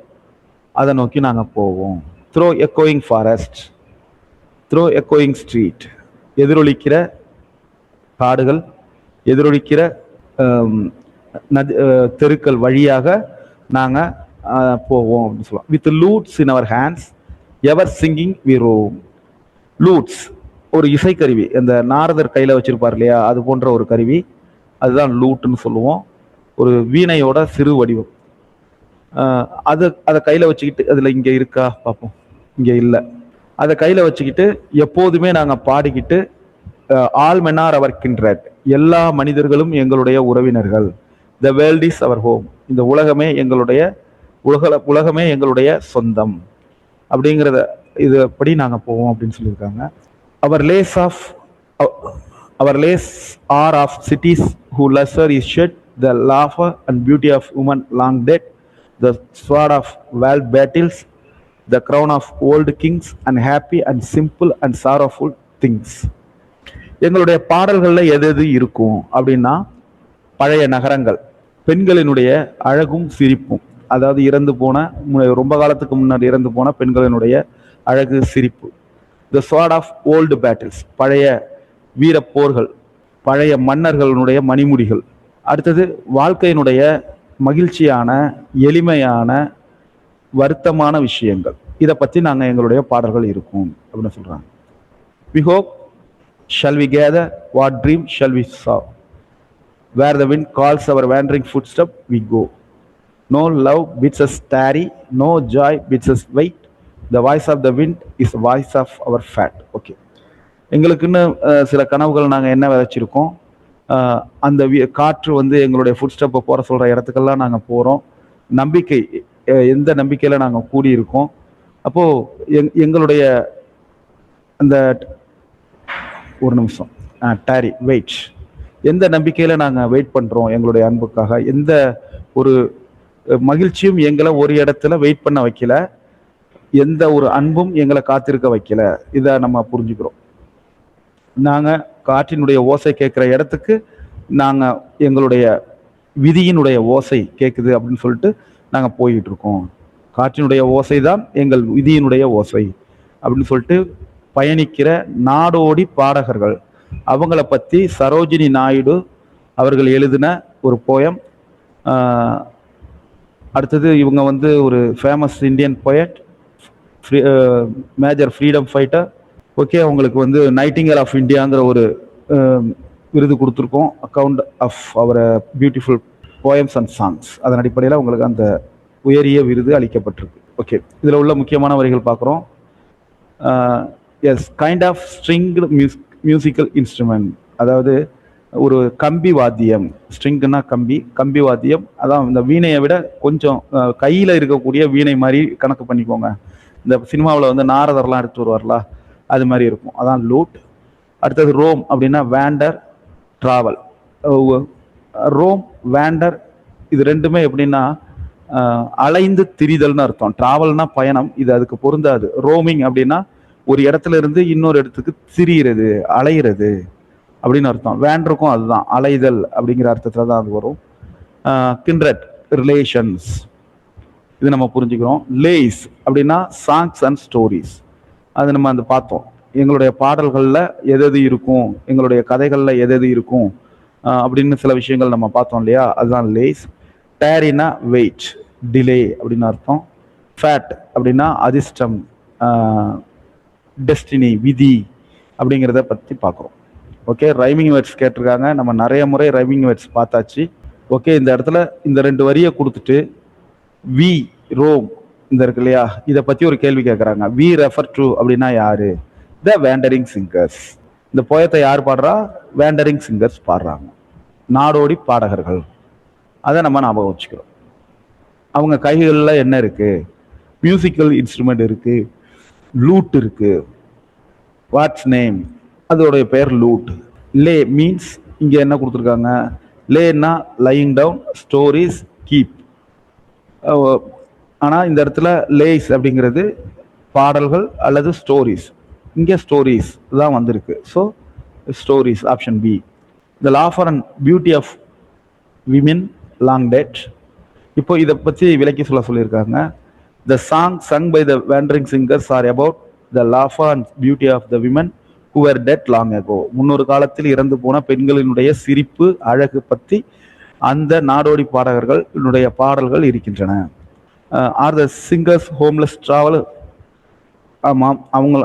அதை நோக்கி நாங்கள் போவோம். த்ரோ எக்கோயிங் ஃபாரஸ்ட், த்ரோ எக்கோயிங் ஸ்ட்ரீட், எதிரொலிக்கிற காடுகள், எதிரொலிக்கிற தெருக்கள் வழியாக நாங்கள் போவோம் அப்படின்னு சொல்லலாம். With லூட்ஸ் in our hands ever singing we Rome. லூட்ஸ் ஒரு இசைக்கருவி, அந்த நாரதர் கையில் வச்சிருப்பார் இல்லையா, அது போன்ற ஒரு கருவி, அதுதான் லூட்டுன்னு சொல்லுவோம். ஒரு வீணையோட சிறு வடிவம். அதை கையில் வச்சுக்கிட்டு, அதில் இங்கே இருக்கா பார்ப்போம், இங்கே இல்லை. அதை கையில் வச்சுக்கிட்டு எப்போதுமே நாங்கள் பாடிக்கிட்டு, ஆல் மென் ஆர் அவர் கிண்ட்ரட், எல்லா மனிதர்களும் எங்களுடைய உறவினர்கள், the world is our home, இந்த உலகமே எங்களுடைய உலகமே எங்களுடைய சொந்தம் அப்படிங்கிறத இது படி நாங்கள் போவோம் அப்படின்னு சொல்லியிருக்காங்க. Our lays are of cities who lesser is shed, the laughter and beauty of women long dead, the sword of vale battles, the crown of old kings and happy and simple and sorrowful things. எங்களுடைய பாடல்களில் எது எது இருக்கும் அப்படின்னா, பழைய நகரங்கள், பெண்களினுடைய அழகும் சிரிப்பும், அதாவது இறந்து போன, ரொம்ப காலத்துக்கு முன்னாடி இறந்து போன பெண்களினுடைய அழகு சிரிப்பு. த ஸ்வாட் ஆஃப் ஓல்டு பேட்டில்ஸ், பழைய வீரப்போர்கள், பழைய மன்னர்களுடைய மணிமுடிகள். அடுத்தது வாழ்க்கையினுடைய மகிழ்ச்சியான, எளிமையான, வருத்தமான விஷயங்கள், இதை பற்றி நாங்கள் எங்களுடைய பாடல்கள் இருக்கும் அப்படின்னு சொல்கிறாங்க. We hope shall we gather, what dream shall we sow, where the wind calls our wandering footstep we go, no love bids us tarry, no joy bids us wait, the voice of the wind is the voice of our fate. Okay, எங்களுக்குன்னு சில கனவுகள் நாங்கள் என்ன விதைச்சிருக்கோம், அந்த காற்று வந்து எங்களுடைய food ஸ்டெப்பை போகிற சொல்கிற இடத்துக்கெல்லாம் நாங்கள் போகிறோம். நம்பிக்கை, எந்த நம்பிக்கையில் நாங்கள் கூடியிருக்கோம். அப்போது எங்களுடைய அந்த ஒரு நிமிஷம் டாரி வெயிட், எந்த நம்பிக்கையில் நாங்கள் வெயிட் பண்ணுறோம் எங்களுடைய அன்புக்காக, எந்த ஒரு மகிழ்ச்சியும் எங்களை ஒரு இடத்துல வெயிட் பண்ண வைக்கல, எந்த ஒரு அன்பும் எங்களை காத்திருக்க வைக்கல. இதை நம்ம புரிஞ்சுக்கிறோம். நாங்கள் காற்றினுடைய ஓசை கேட்குற இடத்துக்கு நாங்கள் எங்களுடைய விதியினுடைய ஓசை கேட்குது அப்படின்னு சொல்லிட்டு நாங்கள் போய்கிட்டு இருக்கோம். காற்றினுடைய ஓசை தான் எங்கள் விதியினுடைய ஓசை அப்படின்னு சொல்லிட்டு பயணிக்கிற நாடோடி பாடகர்கள். அவங்கள பற்றி சரோஜினி நாயுடு அவர்கள் எழுதின ஒரு போயம். அடுத்தது இவங்க வந்து ஒரு famous Indian poet, major freedom fighter. Okay, அவங்களுக்கு வந்து நைட்டிங்கேல் ஆஃப் இந்தியாங்கிற ஒரு விருது கொடுத்துருக்கோம், account of our beautiful poems and songs. அதன் அடிப்படையில் அவங்களுக்கு அந்த உயரிய விருது அளிக்கப்பட்டிருக்கு. ஓகே, இதில் உள்ள முக்கியமான வரிகள் பார்க்குறோம். Yes, kind of stringed musical instrument, அதாவது ஒரு கம்பி வாத்தியம். ஸ்ட்ரிங்குன்னா கம்பி வாத்தியம். அதான் இந்த வீணையை விட கொஞ்சம் கையில் இருக்கக்கூடிய வீணை மாதிரி கணக்கு பண்ணிக்கோங்க. இந்த சினிமாவில் வந்து நாரதர்லாம் எடுத்து வருவார்ல, அது மாதிரி இருக்கும். அதான் லூட். அடுத்தது ரோம் அப்படின்னா வேண்டர், ட்ராவல். ரோம், வேண்டர், இது ரெண்டுமே எப்படின்னா அலைந்து திரிதல்னு அர்த்தம். ட்ராவல்னா பயணம், இது அதுக்கு பொருந்தாது. ரோமிங் அப்படின்னா ஒரு இடத்துல இருந்து இன்னொரு இடத்துக்கு திரியிறது, அலையிறது அப்படின்னு அர்த்தம். வேண்டருக்கும் அதுதான், அலைதல் அப்படிங்கிற அர்த்தத்துல தான் அது வரும். கிண்ட்ரட், ரிலேஷன்ஸ், இது நம்ம புரிஞ்சுக்கிறோம். லேஸ் அப்படின்னா சாங்ஸ் அண்ட் ஸ்டோரிஸ், அது நம்ம அந்த பார்த்தோம். எங்களுடைய பாடல்களில் எது இருக்கும், எங்களுடைய கதைகளில் எது இருக்கும் அப்படின்னு சில விஷயங்கள் நம்ம பார்த்தோம் இல்லையா, அதுதான் லேஸ். டேரினா வெயிட், டிலே அப்படின்னு அர்த்தம். ஃபேட் அப்படின்னா அதிர்ஷ்டம், டெஸ்டினி, விதி அப்படிங்கிறத பற்றி பார்க்குறோம். ஓகே, ரைமிங் வேர்ட்ஸ் கேட்டிருக்காங்க. நம்ம நிறைய முறை ரைமிங் வேர்ட்ஸ் பார்த்தாச்சு. ஓகே, இந்த இடத்துல இந்த 2 வரியை கொடுத்துட்டு வி, ரோம் இந்த இருக்கு இல்லையா, இதை பற்றி ஒரு கேள்வி கேட்குறாங்க. வி ரெஃபர் டு அப்படின்னா யாரு? த வேண்டரிங் சிங்கர்ஸ். இந்த போயத்தை யார் பாடுறா? வேண்டரிங் சிங்கர்ஸ் பாடுறாங்க, நாடோடி பாடகர்கள். அதை நம்ம ஞாபகம் வச்சுக்கிறோம். அவங்க கைகளில் என்ன இருக்கு? மியூசிக்கல் இன்ஸ்ட்ருமெண்ட் இருக்கு, லூட் இருக்கு. What's name? அதோடைய பெயர் லூட். லே மீன்ஸ் இங்கே என்ன கொடுத்துருக்காங்க? லேன்னா லையிங் டவுன், ஸ்டோரிஸ், கீப். ஆனால் இந்த இடத்துல லேஸ் அப்படிங்கிறது பாடல்கள் அல்லது ஸ்டோரிஸ். இங்கே ஸ்டோரிஸ் தான் வந்திருக்கு. So stories, option B. The laughter and beauty of women long dead. இப்போ இதை பற்றி விளக்கி சொல்லியிருக்காங்க. The song sung by the wandering singers are about the laughter and beauty of the women who were dead long ago. முன்னொரு காலத்தில் இறந்து போன பெண்களினுடைய சிரிப்பு, அழகு பற்றி அந்த நாடோடி பாடகர்களுடைய பாடல்கள் இருக்கின்றன. ஆர் த சிங்கர்ஸ் ஹோம்லெஸ் டிராவல்? ஆமாம்,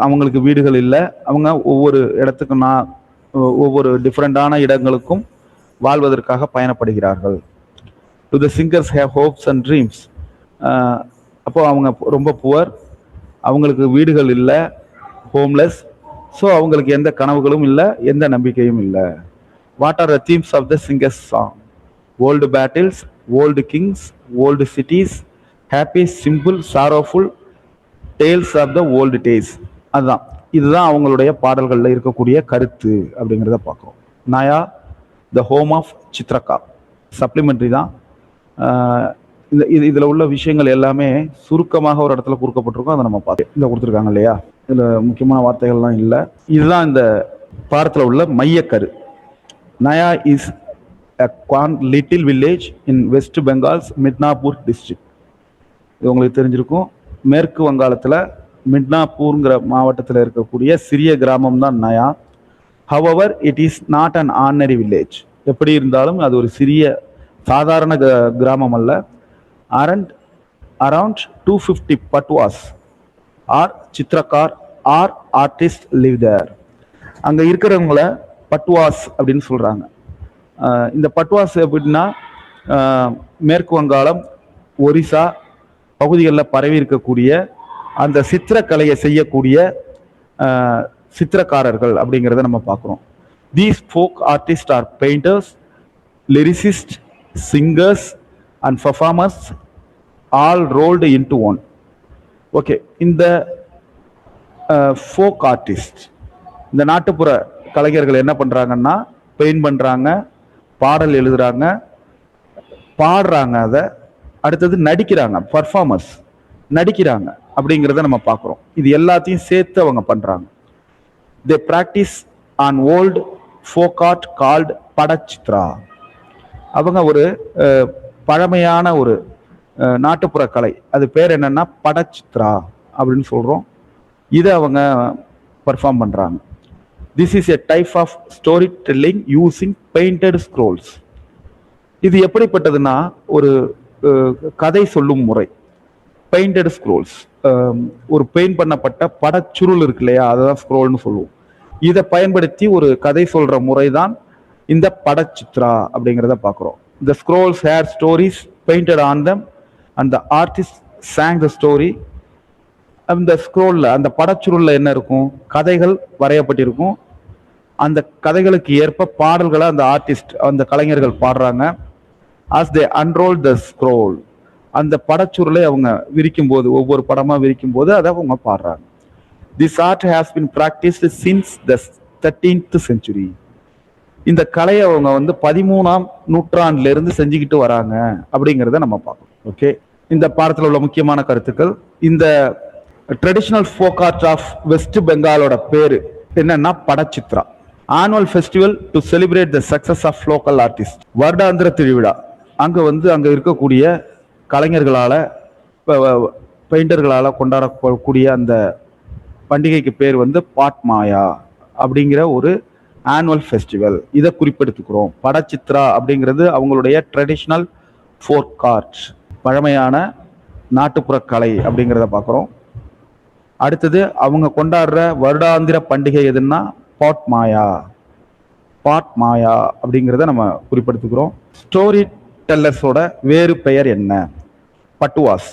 அவங்களுக்கு வீடுகள் இல்லை. அவங்க ஒவ்வொரு இடத்துக்கும் ஒவ்வொரு டிஃப்ரெண்டான இடங்களுக்கும் வாழ்வதற்காக பயணப்படுகிறார்கள். Do the singers have hopes and dreams? அப்போ அவங்க ரொம்ப புவர், அவங்களுக்கு வீடுகள் இல்லை, ஹோம்லெஸ். ஸோ அவங்களுக்கு எந்த கனவுகளும் இல்லை, எந்த நம்பிக்கையும் இல்லை. What are the themes of the singers song? Old battles, old kings, old cities, happy, simple, sorrowful, tales of the old days. அதுதான், இதுதான் அவங்களுடைய பாடல்களில் இருக்கக்கூடிய கருத்து அப்படிங்கிறத பார்க்குறோம். Naya the home of Chitrakar supplementary தான். இதில் உள்ள விஷயங்கள் எல்லாமே சுருக்கமாக ஒரு இடத்துல கொடுக்கப்பட்டிருக்கோம். அதை நம்ம பார்த்து இதில் கொடுத்துருக்காங்க இல்லையா, இதில் முக்கியமான வார்த்தைகள்லாம் இல்லை. இதுதான் இந்த பாடத்தில் உள்ள மையக்கரு. நயா is a little village in West Bengal's Midnapur district. இது உங்களுக்கு தெரிஞ்சிருக்கும். மேற்கு வங்காளத்தில் மிட்னாப்பூர்ங்கிற மாவட்டத்தில் இருக்கக்கூடிய சிறிய கிராமம் தான் நயா. However, it is not an ordinary village. எப்படி இருந்தாலும் அது ஒரு சிறிய சாதாரண கிராமம் அல்ல. Around 250 patwas or chitrakar or artists live there. அங்கே இருக்கிறவங்கள பட்வாஸ் அப்படின்னு சொல்கிறாங்க. இந்த பட்வாஸ் எப்படின்னா மேற்கு வங்காளம், ஒரிசா பகுதிகளில் பரவி இருக்கக்கூடிய அந்த சித்திரக்கலையை செய்யக்கூடிய சித்திரக்காரர்கள் அப்படிங்கிறத நம்ம பார்க்குறோம். These folk artist are painters, lyricist, singers and performers all rolled into one. Okay, இந்த ஃபோக் ஆர்டிஸ்ட், இந்த நாட்டுப்புற கலைஞர்கள் என்ன பண்ணுறாங்கன்னா பெயிண்ட் பண்ணுறாங்க, பாடல் எழுதுறாங்க, பாடுறாங்க, அதை அடுத்தது நடிக்கிறாங்க, பர்ஃபார்மர்ஸ் நடிக்கிறாங்க அப்படிங்கிறத நம்ம பார்க்குறோம். இது எல்லாத்தையும் சேர்த்து அவங்க பண்ணுறாங்க. They practise on old folk art called Patachitra. அவங்க ஒரு பழமையான ஒரு நாட்டுப்புற கலை, அது பேர் என்னன்னா படச்சித்ரா அப்படின்னு சொல்கிறோம். இதை அவங்க பர்ஃபார்ம் பண்ணுறாங்க. This is a type of storytelling using painted scrolls. இது எப்படிப்பட்டதுன்னா ஒரு கதை சொல்லும் முறை. பெயிண்டட் ஸ்க்ரோல்ஸ், ஒரு பெயிண்ட் பண்ணப்பட்ட படச்சுருள் இருக்கு இல்லையா, அதுதான் ஸ்க்ரோல்னு சொல்லுவோம். இதை பயன்படுத்தி ஒரு கதை சொல்ற முறை தான் இந்த படச்சித்ரா அப்படிங்கிறத பார்க்குறோம். The scrolls had stories painted on them and the artist sang the story. அந்த ஸ்க்ரோல்ல, அந்த படச்சுருள்ல என்ன இருக்கும்? கதைகள் வரையப்பட்டிருக்கும். அந்த கதைகளுக்கு ஏற்ப பாடல்களை அந்த ஆர்டிஸ்ட், அந்த கலைஞர்கள் பாடுறாங்க. as they unroll the scroll, அந்த படச்சுருளை அவங்க விரிக்கும் போது, ஒவ்வொரு படமா விரிக்கும் போது அதை அவங்க பாடுறாங்க. This art has been practiced since the 13th century. இந்த கலையை அவங்க 13ஆம் நூற்றாண்டுல இருந்து செஞ்சுக்கிட்டு வராங்க அப்படிங்கிறத நம்ம பார்க்கணும். ஓகே, இந்த பாடத்தில் உள்ள முக்கியமான கருத்துக்கள். இந்த traditional folk art of west பெங்காலோட பேரு என்னன்னா Patachitra. Annual festival to celebrate the success of local artist. வருடாந்திர திருவிழா. அங்க இருக்கக்கூடிய கலைஞர்களால, பெயிண்டர்களால கொண்டாடக்கூடிய அந்த பண்டிகைக்கு பேர் பாட் மாயா அப்படிங்கிற ஒரு ஆனுவல் ஃபெஸ்டிவல். இதை குறிப்பெடுத்துக்கிறோம். படச்சித்ரா அப்படிங்கிறது அவங்களுடைய ட்ரெடிஷ்னல் ஃபோக் ஆர்ட், பழமையான நாட்டுப்புற கலை அப்படிங்கிறத பார்க்குறோம். அடுத்தது அவங்க கொண்டாடுற வருடாந்திர பண்டிகை எதுன்னா பாட் மாயா. பாட் மாயா அப்படிங்கிறத நம்ம குறிப்பிடுத்துக்கிறோம். ஸ்டோரி டெல்லர்ஸோட வேறு பெயர் என்ன? பட்டுவாஸ்.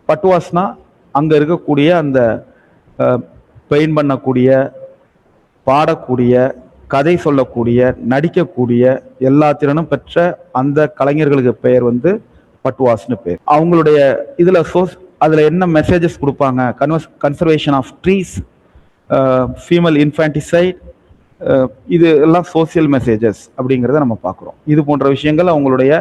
பட்டுவாஸ்னா அங்க இருக்கக்கூடிய அந்த பெயிண்ட் பண்ணக்கூடிய, பாடக்கூடிய, கதை சொல்லக்கூடிய, நடிக்கக்கூடிய எல்லா திறனும் பெற்ற அந்த கலைஞர்களுக்கு பெயர் பட்டுவாஸ்னு பேர். அவங்களுடைய அதுல என்ன மெசேஜஸ் கொடுப்பாங்க? Conservation of trees, female infanticide, இது எல்லாம் சோசியல் மெசேஜஸ் அப்படிங்கிறத நம்ம பார்க்குறோம். இது போன்ற விஷயங்கள் அவங்களுடைய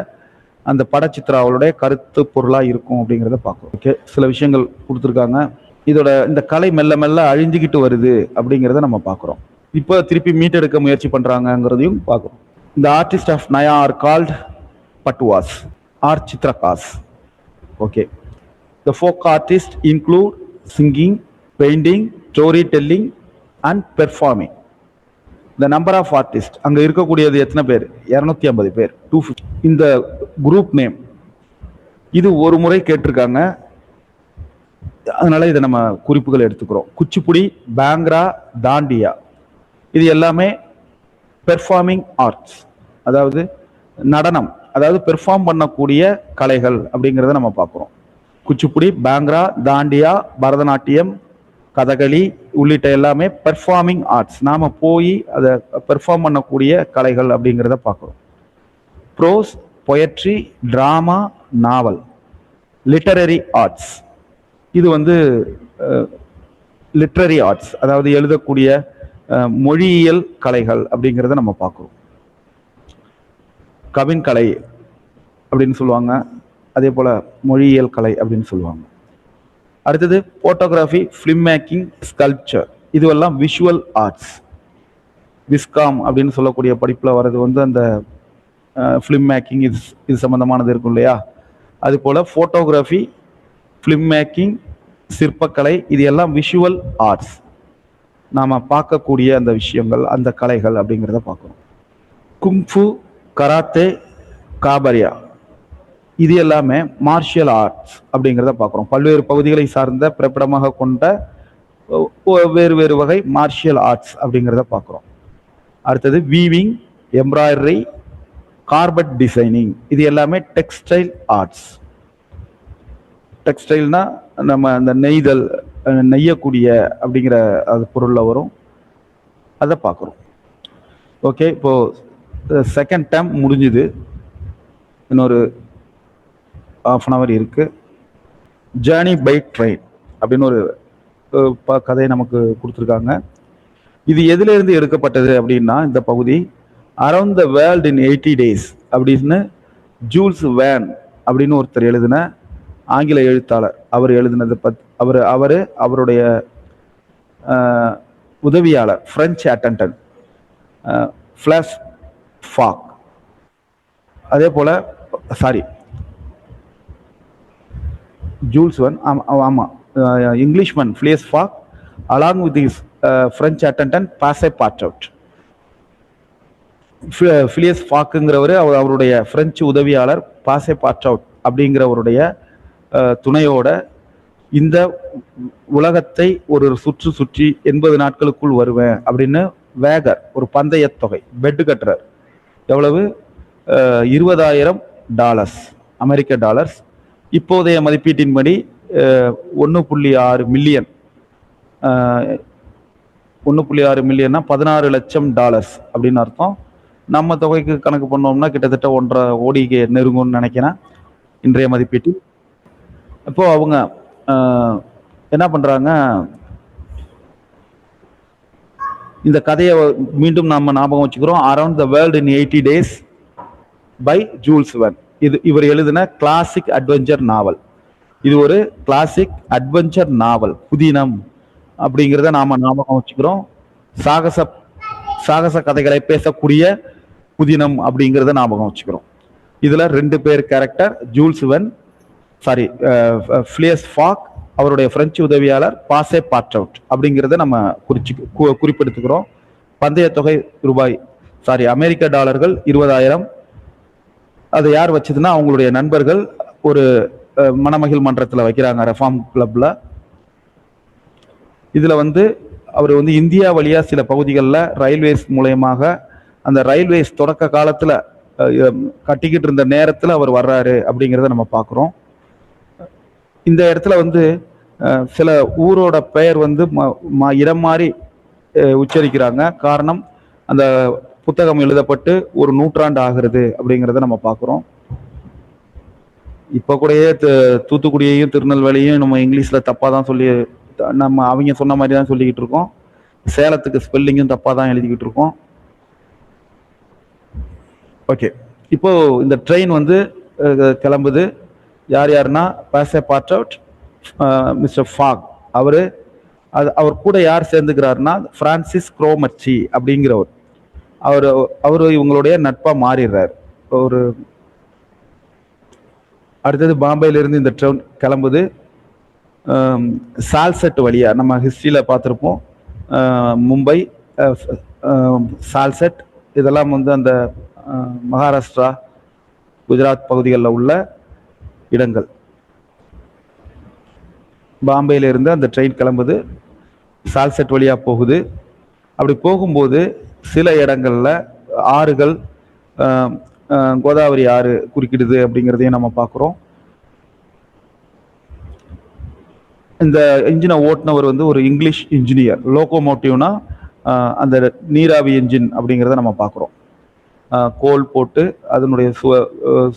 அந்த படச்சித்ராவுடைய கருத்து பொருளாக இருக்கும் அப்படிங்கிறத பார்க்குறோம். ஓகே, சில விஷயங்கள் கொடுத்துருக்காங்க. இதோட இந்த கலை மெல்ல மெல்ல அழிஞ்சுக்கிட்டு வருது அப்படிங்கிறத நம்ம பார்க்குறோம். இப்போ திருப்பி மீட்டெடுக்க முயற்சி பண்ணுறாங்கங்கிறதையும் பார்க்குறோம். இந்த artist of Naya are called Patuas or Chitrakars. Okay, the folk artists include singing, painting, storytelling and performing. The number of artists, அங்க இருக்கக்கூடியது எத்தனை பேர்? 250 பேர். 250. இந்த குரூப் நேம் இது ஒரு முறை கேட்டிருக்காங்க, அதனால இதை நம்ம குறிப்புகள் எடுத்துக்கிறோம். குச்சிப்புடி, பாங்க்ரா, தாண்டியா இது எல்லாமே பெர்ஃபார்மிங் ஆர்ட்ஸ், அதாவது நடனம், அதாவது பெர்ஃபார்ம் பண்ணக்கூடிய கலைகள் அப்படிங்கிறத நம்ம பார்க்குறோம். குச்சிப்புடி, பாங்க்ரா, தாண்டியா, பரதநாட்டியம், கதகளி உள்ளிட்ட எல்லாமே பெர்ஃபார்மிங் ஆர்ட்ஸ், நாம போய் அதை பெர்ஃபார்ம் பண்ணக்கூடிய கலைகள் அப்படிங்கிறத பார்க்குறோம். ப்ரோஸ், பொயட்ரி, டிராமா, நாவல். லிட்டரரி ஆர்ட்ஸ் இது வந்து லிட்ரரி ஆர்ட்ஸ், அதாவது எழுதக்கூடிய மொழியியல் கலைகள் அப்படிங்கிறத நம்ம பார்க்குறோம். கவின் கலை அப்படின்னு சொல்லுவாங்க, அதே போல மொழியியல் கலை அப்படின்னு சொல்லுவாங்க. அடுத்தது போட்டோகிராஃபி, ஃபிலிம் மேக்கிங், ஸ்கல்ப்சர் இதுவெல்லாம் விஷுவல் ஆர்ட்ஸ். விஸ்காம் அப்படின்னு சொல்லக்கூடிய படிப்பில் வர்றது வந்து அந்த ஃபிலிம் மேக்கிங் இது சம்பந்தமானது இருக்கும் இல்லையா. அது போல போட்டோகிராஃபி, ஃபிலிம் மேக்கிங், சிற்பக்கலை இது எல்லாம் விஷுவல் ஆர்ட்ஸ், நாம் பார்க்கக்கூடிய அந்த விஷயங்கள், அந்த கலைகள் அப்படிங்கிறத பார்க்கணும். குங்ஃபு, கராத்தே, காபரியா இது எல்லாமே மார்ஷியல் ஆர்ட்ஸ் அப்படிங்கிறத பார்க்குறோம். பல்வேறு பகுதிகளை சார்ந்த பிறப்பிடமாக கொண்ட வேறு வேறு வகை மார்ஷியல் ஆர்ட்ஸ் அப்படிங்கிறத பார்க்குறோம். அடுத்தது வீவிங், எம்ப்ராய்டரி, கார்பெட் டிசைனிங் இது எல்லாமே டெக்ஸ்டைல் ஆர்ட்ஸ். டெக்ஸ்டைல்னா நம்ம அந்த நெய்தல், நெய்யக்கூடிய அப்படிங்கிற அது பொருளில் வரும், அதை பார்க்குறோம். ஓகே, இப்போது செகண்ட் டேர்ம் முடிஞ்சுது, இன்னொரு ½ hour இருக்கு. ஜேர்னி பை ட்ரெயின் அப்படின்னு ஒரு கதை நமக்கு கொடுத்துருக்காங்க. இது எதிலிருந்து எடுக்கப்பட்டது அப்படின்னா, இந்த பகுதி around the world in 80 days அப்படின்னு ஜூல்ஸ் வேன் அப்படின்னு ஒருத்தர் எழுதின ஆங்கில எழுத்தாளர், அவர் எழுதினது அவருடைய உதவியாளர் பிரெஞ்சு அட்டெண்டன்ட் ஃபிளாஷ் ஃபாக், அதே போல ஜூல்ஸ் வேன், ஆமாம், Englishman Phileas Fogg along with his French attendant Passepartout. Phileas ஃபாக்குங்கிறவர் அவருடைய பிரெஞ்சு உதவியாளர் பாசே பார்ட்அவுட் அப்படிங்கிறவருடைய துணையோட இந்த உலகத்தை ஒரு சுற்றி 80 நாட்களுக்குள் வருவேன் அப்படின்னு வேகர் ஒரு பந்தய தொகை பெட் கட்டுறார். எவ்வளவு? $20,000 அமெரிக்க டாலர்ஸ். இப்போதைய மதிப்பீட்டின்படி 1.6 மில்லியன். 1.6 மில்லியன்னா $16 லட்சம் அப்படின்னு அர்த்தம். நம்ம தொகைக்கு கணக்கு பண்ணோம்னா கிட்டத்தட்ட 1.5 கோடிக்கு நெருங்கும்னு நினைக்கிறேன் இன்றைய மதிப்பீட்டில். இப்போ அவங்க என்ன பண்றாங்க, இந்த கதையை மீண்டும் நாம ஞாபகம் வச்சுக்கிறோம். Around the world in 80 days by Jules Verne. இவர் எழுதின கிளாசிக் அட்வென்ச்சர் நாவல். இது ஒரு கிளாசிக் அட்வென்ச்சர் நாவல், புதினம் அப்படிங்கிறத நாம ஞாபகம் வச்சுக்கிறோம். சாகச கதைகளை பேசக்கூடிய புதினம் அப்படிங்கிறத ஞாபகம் வச்சுக்கிறோம். இதுல 2 பேர் கேரக்டர், ஜூல்ஸ் வெர்ன், ஃபிலியஸ் ஃபாக், அவருடைய பிரெஞ்சு உதவியாளர் பாசே பார்ட்அவுட் அப்படிங்கிறத நம்ம குறிப்பிடுத்துக்கிறோம். பந்தய தொகை அமெரிக்க டாலர்கள் 20,000. அதை யார் வச்சதுன்னா அவங்களுடைய நண்பர்கள் ஒரு மணமகிழ் மன்றத்தில் வைக்கிறாங்க, ரெஃபார்ம் கிளப்ல. இதுல அவர் இந்தியா வழியா சில பகுதிகளில் ரயில்வேஸ் மூலயமாக, அந்த ரயில்வேஸ் தொடக்க காலத்துல கட்டிக்கிட்டு இருந்த நேரத்தில் அவர் வர்றாரு அப்படிங்கிறத நம்ம பார்க்குறோம். இந்த இடத்துல சில ஊரோட பெயர் இடம் மாறி உச்சரிக்கிறாங்க. காரணம், அந்த புத்தகம் எழுதப்பட்டு 1 நூற்றாண்டு ஆகிறது அப்படிங்கிறத நம்ம பார்க்குறோம். இப்போ கூடயே தூத்துக்குடியையும் திருநெல்வேலியும் நம்ம இங்கிலீஷில் தப்பாக தான் சொல்லி, நம்ம அவங்க சொன்ன மாதிரி தான் சொல்லிக்கிட்டு இருக்கோம். சேலத்துக்கு ஸ்பெல்லிங்கும் தப்பாக தான் எழுதிக்கிட்டு இருக்கோம். ஓகே, இப்போ இந்த ட்ரெயின் கிளம்புது. யாருன்னா பாசே பார்ட்அவுட், மிஸ்டர் ஃபாக். அவர் கூட யார் சேர்ந்துக்கிறாருன்னா பிரான்சிஸ் குரோமர்ச்சி அப்படிங்கிறவர். அவர் இவங்களுடைய நட்பா மாறிடுறாரு. அடுத்தது பாம்பேல இந்த ட்ரெயின் கிளம்புது. சால்செட் வழியா, நம்ம ஹிஸ்டரியில பார்த்துருப்போம், மும்பை, சால்செட் இதெல்லாம் அந்த மகாராஷ்டிரா குஜராத் பகுதிகளில் உள்ள இடங்கள். பாம்பேல இருந்து அந்த ட்ரெயின் கிளம்புது, சால்செட் வழியா போகுது. அப்படி போகும்போது சில இடங்கள்ல ஆறுகள், கோதாவரி ஆறு குறுக்கிடுது அப்படிங்கிறதையும் நம்ம பார்க்குறோம். இந்த இன்ஜினை ஓட்டுனவர் வந்து ஒரு இங்கிலீஷ் இன்ஜினியர். லோகோமோட்டிவ்னா அந்த நீராவி இன்ஜின் அப்படிங்கிறத நம்ம பார்க்குறோம். கோல் போட்டு அதனுடைய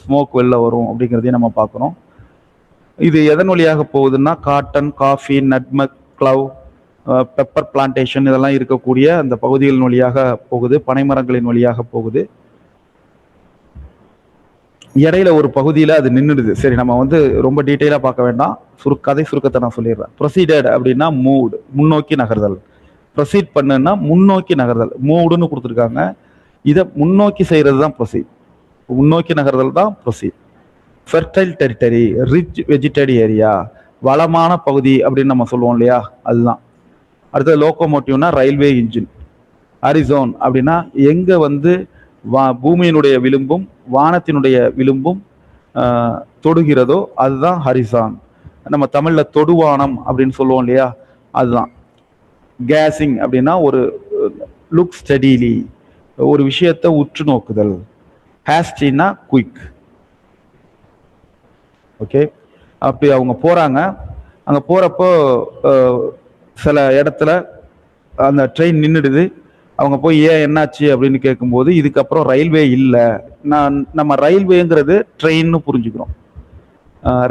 ஸ்மோக் வெளில வரும் அப்படிங்கிறதையும் நம்ம பார்க்குறோம். இது எதன் வழியாக போகுதுன்னா cotton, coffee, nutmeg, clove, pepper plantation இதெல்லாம் இருக்கக்கூடிய அந்த பகுதிகளின் வழியாக போகுது, பனைமரங்களின் வழியாக போகுது. இடையில ஒரு பகுதியில் அது நின்றுடுது. சரி, நம்ம வந்து ரொம்ப டீட்டெயிலாக பார்க்க வேண்டாம், கதை சுருக்கத்தை நான் சொல்லிடுறேன். ப்ரொசீடட் அப்படின்னா மூவ்டு, முன்னோக்கி நகர்தல். ப்ரொசீட் பண்ணுன்னா முன்னோக்கி நகர்தல், மூவ்டுன்னு கொடுத்துருக்காங்க. இதை முன்னோக்கி செய்கிறது தான் ப்ரொசீட், முன்னோக்கி நகர்தல் தான் proceed. Fertile territory, rich vegetate area, வளமான பகுதி அப்படின்னு நம்ம சொல்லுவோம் இல்லையா, அதுதான். அடுத்தது லோகோமோட்டிவ்னா ரயில்வே இன்ஜின். ஹரிசோன் அப்படின்னா எங்கே வந்து பூமியினுடைய விளிம்பும் வானத்தினுடைய விளிம்பும் தொடுகிறதோ அதுதான் ஹரிசான். நம்ம தமிழ்ல தொடுவானம் அப்படின்னு சொல்லுவோம் இல்லையா, அதுதான். கேசிங் அப்படின்னா ஒரு லுக் ஸ்டடிலி, ஒரு விஷயத்தை உற்று நோக்குதல். ஹேஸ்டினா குயிக். ஓகே, அப்படி அவங்க போறாங்க. அங்க போறப்போ சில இடத்துல அந்த ட்ரெயின் நின்றுடுது. அவங்க போய் ஏன் என்னாச்சு அப்படின்னு கேட்கும்போது இதுக்கப்புறம் ரயில்வே இல்லை, நம்ம ரயில்வேங்கிறது ட்ரெயின்னு புரிஞ்சுக்கிறோம்.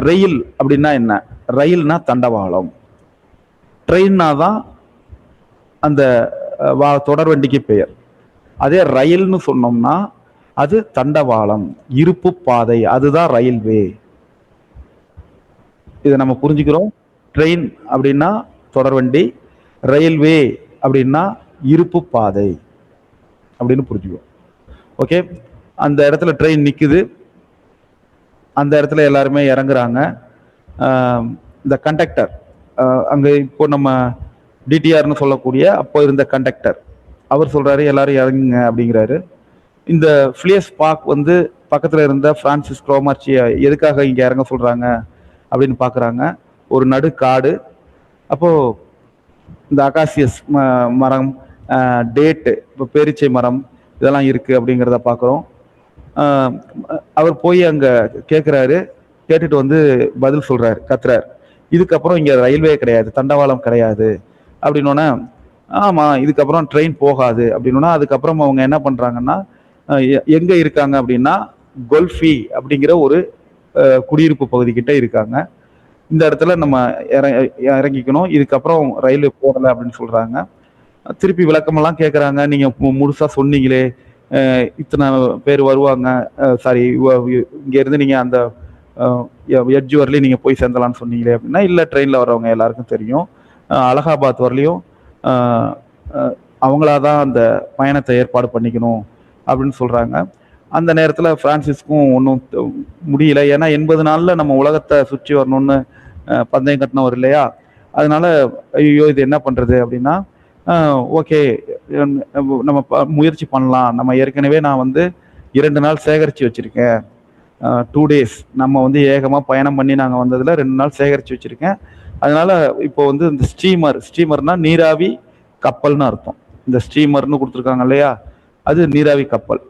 ரயில் அப்படின்னா என்ன, ரயில்னா தண்டவாளம், ட்ரெயின்னா தான் அந்த தொடர்வண்டிக்கு பெயர். அதே ரயில்னு சொன்னோம்னா அது தண்டவாளம், இருப்பு பாதை, அதுதான் ரயில்வே. இதை நம்ம புரிஞ்சுக்கிறோம். ட்ரெயின் அப்படின்னா தொடர்வண்டி, ரயில்வே அப்படின்னா இருப்பு பாதை அப்படின்னு புரிஞ்சுக்குவோம். ஓகே, அந்த இடத்துல ட்ரெயின் நிற்குது. அந்த இடத்துல எல்லாருமே இறங்குறாங்க. இந்த கண்டக்டர், அங்கே இப்போ நம்ம டிடிஆர்னு சொல்லக்கூடிய அப்போ இருந்த கண்டக்டர், அவர் சொல்றாரு எல்லாரும் இறங்குங்க அப்படிங்கிறாரு. இந்த ஃபிலியஸ் பாக் வந்து பக்கத்தில் இருந்த பிரான்சிஸ் குரோமார்ச்சியை எதுக்காக இங்கே இறங்க சொல்றாங்க அப்படின்னு பார்க்குறாங்க. ஒரு நடு காடு. அப்போ இந்த அகாசியஸ் மரம், டேட்டு, இப்போ பேரிச்சை மரம் இதெல்லாம் இருக்குது அப்படிங்கிறத பார்க்குறோம். அவர் போய் அங்கே கேட்குறாரு. கேட்டுட்டு வந்து பதில் சொல்கிறார், கத்துறார், இதுக்கப்புறம் இங்கே ரயில்வே கிடையாது, தண்டவாளம் கிடையாது அப்படின்னோன்னா, ஆமாம் இதுக்கப்புறம் ட்ரெயின் போகாது அப்படின்னா, அதுக்கப்புறம் அவங்க என்ன பண்ணுறாங்கன்னா எங்கே இருக்காங்க அப்படின்னா கொல்ஃபி அப்படிங்கிற ஒரு குடியிருப்பு பகுதிக்கிட்ட இருக்காங்க. இந்த இடத்துல நம்ம இறங்கிக்கணும், இதுக்கப்புறம் ரயில்வே போகலை அப்படின்னு சொல்கிறாங்க. திருப்பி விளக்கமெல்லாம் கேட்குறாங்க. நீங்கள் முழுசாக சொன்னீங்களே, இத்தனை பேர் வருவாங்க, சாரி இங்கேருந்து நீங்கள் அந்த எட்ஜ் வரலையும் நீங்கள் போய் சேர்ந்தலான்னு சொன்னீங்களே அப்படின்னா, இல்லை ட்ரெயினில் வர்றவங்க எல்லாருக்கும் தெரியும், அலகாபாத் வரலையும் அவங்களாதான் அந்த பயணத்தை ஏற்பாடு பண்ணிக்கணும் அப்படின்னு சொல்கிறாங்க. அந்த நேரத்தில் பிரான்சிஸ்க்கும் ஒன்றும் முடியல. ஏன்னா 80 நாளில் நம்ம உலகத்தை சுற்றி வரணும்னு பந்தயம் கட்டினவர் இல்லையா, அதனால ஐயோ இது என்ன பண்ணுறது அப்படின்னா, ஓகே நம்ம முயற்சி பண்ணலாம். நம்ம ஏற்கனவே நான் வந்து 2 நாள் சேகரித்து வச்சுருக்கேன், 2 days நம்ம வந்து ஏகமாக பயணம் பண்ணி நாங்கள் வந்ததில் 2 நாள் சேகரித்து வச்சுருக்கேன். அதனால் இப்போ வந்து இந்த ஸ்டீமர்னா நீராவி கப்பல்னு அர்த்தம். இந்த ஸ்டீமர்னு கொடுத்துருக்காங்க இல்லையா, அது நீராவி கப்பல்.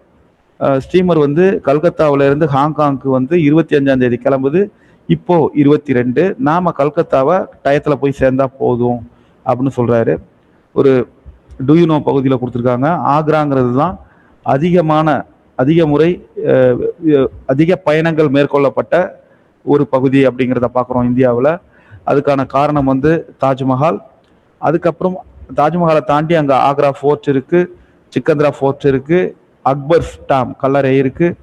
ஸ்டீமர் வந்து கல்கத்தாவிலேருந்து ஹாங்காங்க்கு வந்து 25ஆம் தேதி கிளம்புது. இப்போ 22. நாம கல்கத்தாவை டயத்தில் போய் சேர்ந்தா போதும் அப்படின்னு சொல்றாரு. ஒரு டூயூனோ பகுதியில் கொடுத்துருக்காங்க. ஆக்ராங்கிறது தான் அதிக முறை அதிக பயணங்கள் மேற்கொள்ளப்பட்ட ஒரு பகுதி அப்படிங்கிறத பார்க்குறோம் இந்தியாவில். அதுக்கான காரணம் வந்து தாஜ்மஹால். அதுக்கப்புறம் தாஜ்மஹாலை தாண்டி அங்கே ஆக்ரா ஃபோர்ட் இருக்குது, சிக்கந்திரா ஃபோர்ட் இருக்குது, அக்பர்ஸ் டாம் கல்லறை இருக்குது,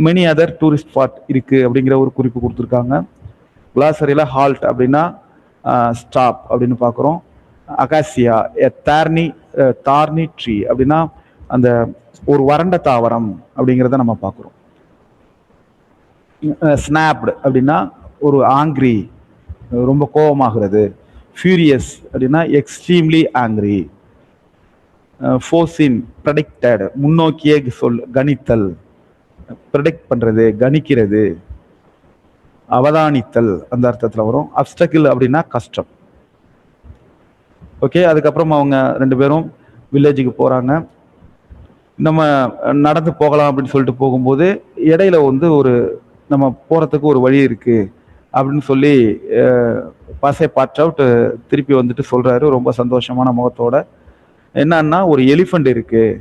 மெனி அதர் டூரிஸ்ட் ஸ்பாட் இருக்குது அப்படிங்கிற ஒரு குறிப்பு கொடுத்துருக்காங்க. கிளாசரியில் ஹால்ட் அப்படின்னா ஸ்டாப் அப்படின்னு பார்க்குறோம். அகாசியா தார்னி ட்ரீ அப்படின்னா அந்த ஒரு வறண்ட தாவரம் அப்படிங்கிறத நம்ம பார்க்குறோம். ஸ்னாப்டு அப்படின்னா ஒரு ஆங்க்ரி, ரொம்ப கோபமாகிறது. ஃபியூரியஸ் அப்படின்னா எக்ஸ்ட்ரீம்லி ஆங்க்ரி. ஃபோர்சின் ப்ரெடிக்டட், முன்னோக்கியே கணித்தல். ப்ரெடிக்ட் பண்றது, கணிக்கிறது, அவதானித்தல் அந்த அர்த்தத்தில் வரும். அப்டக்கிள் அப்படின்னா கஷ்டம். ஓகே, அதுக்கப்புறம் அவங்க 2 பேரும் வில்லேஜுக்கு போகிறாங்க. நம்ம நடந்து போகலாம் அப்படின்னு சொல்லிட்டு போகும்போது இடையில வந்து ஒரு நம்ம போகிறதுக்கு ஒரு வழி இருக்குது அப்படின்னு சொல்லி பாஸை பார்ட் அவுட் திருப்பி வந்துட்டு சொல்கிறாரு ரொம்ப சந்தோஷமான முகத்தோட. என்னன்னா, ஒரு எலிஃபண்ட் இருக்குது,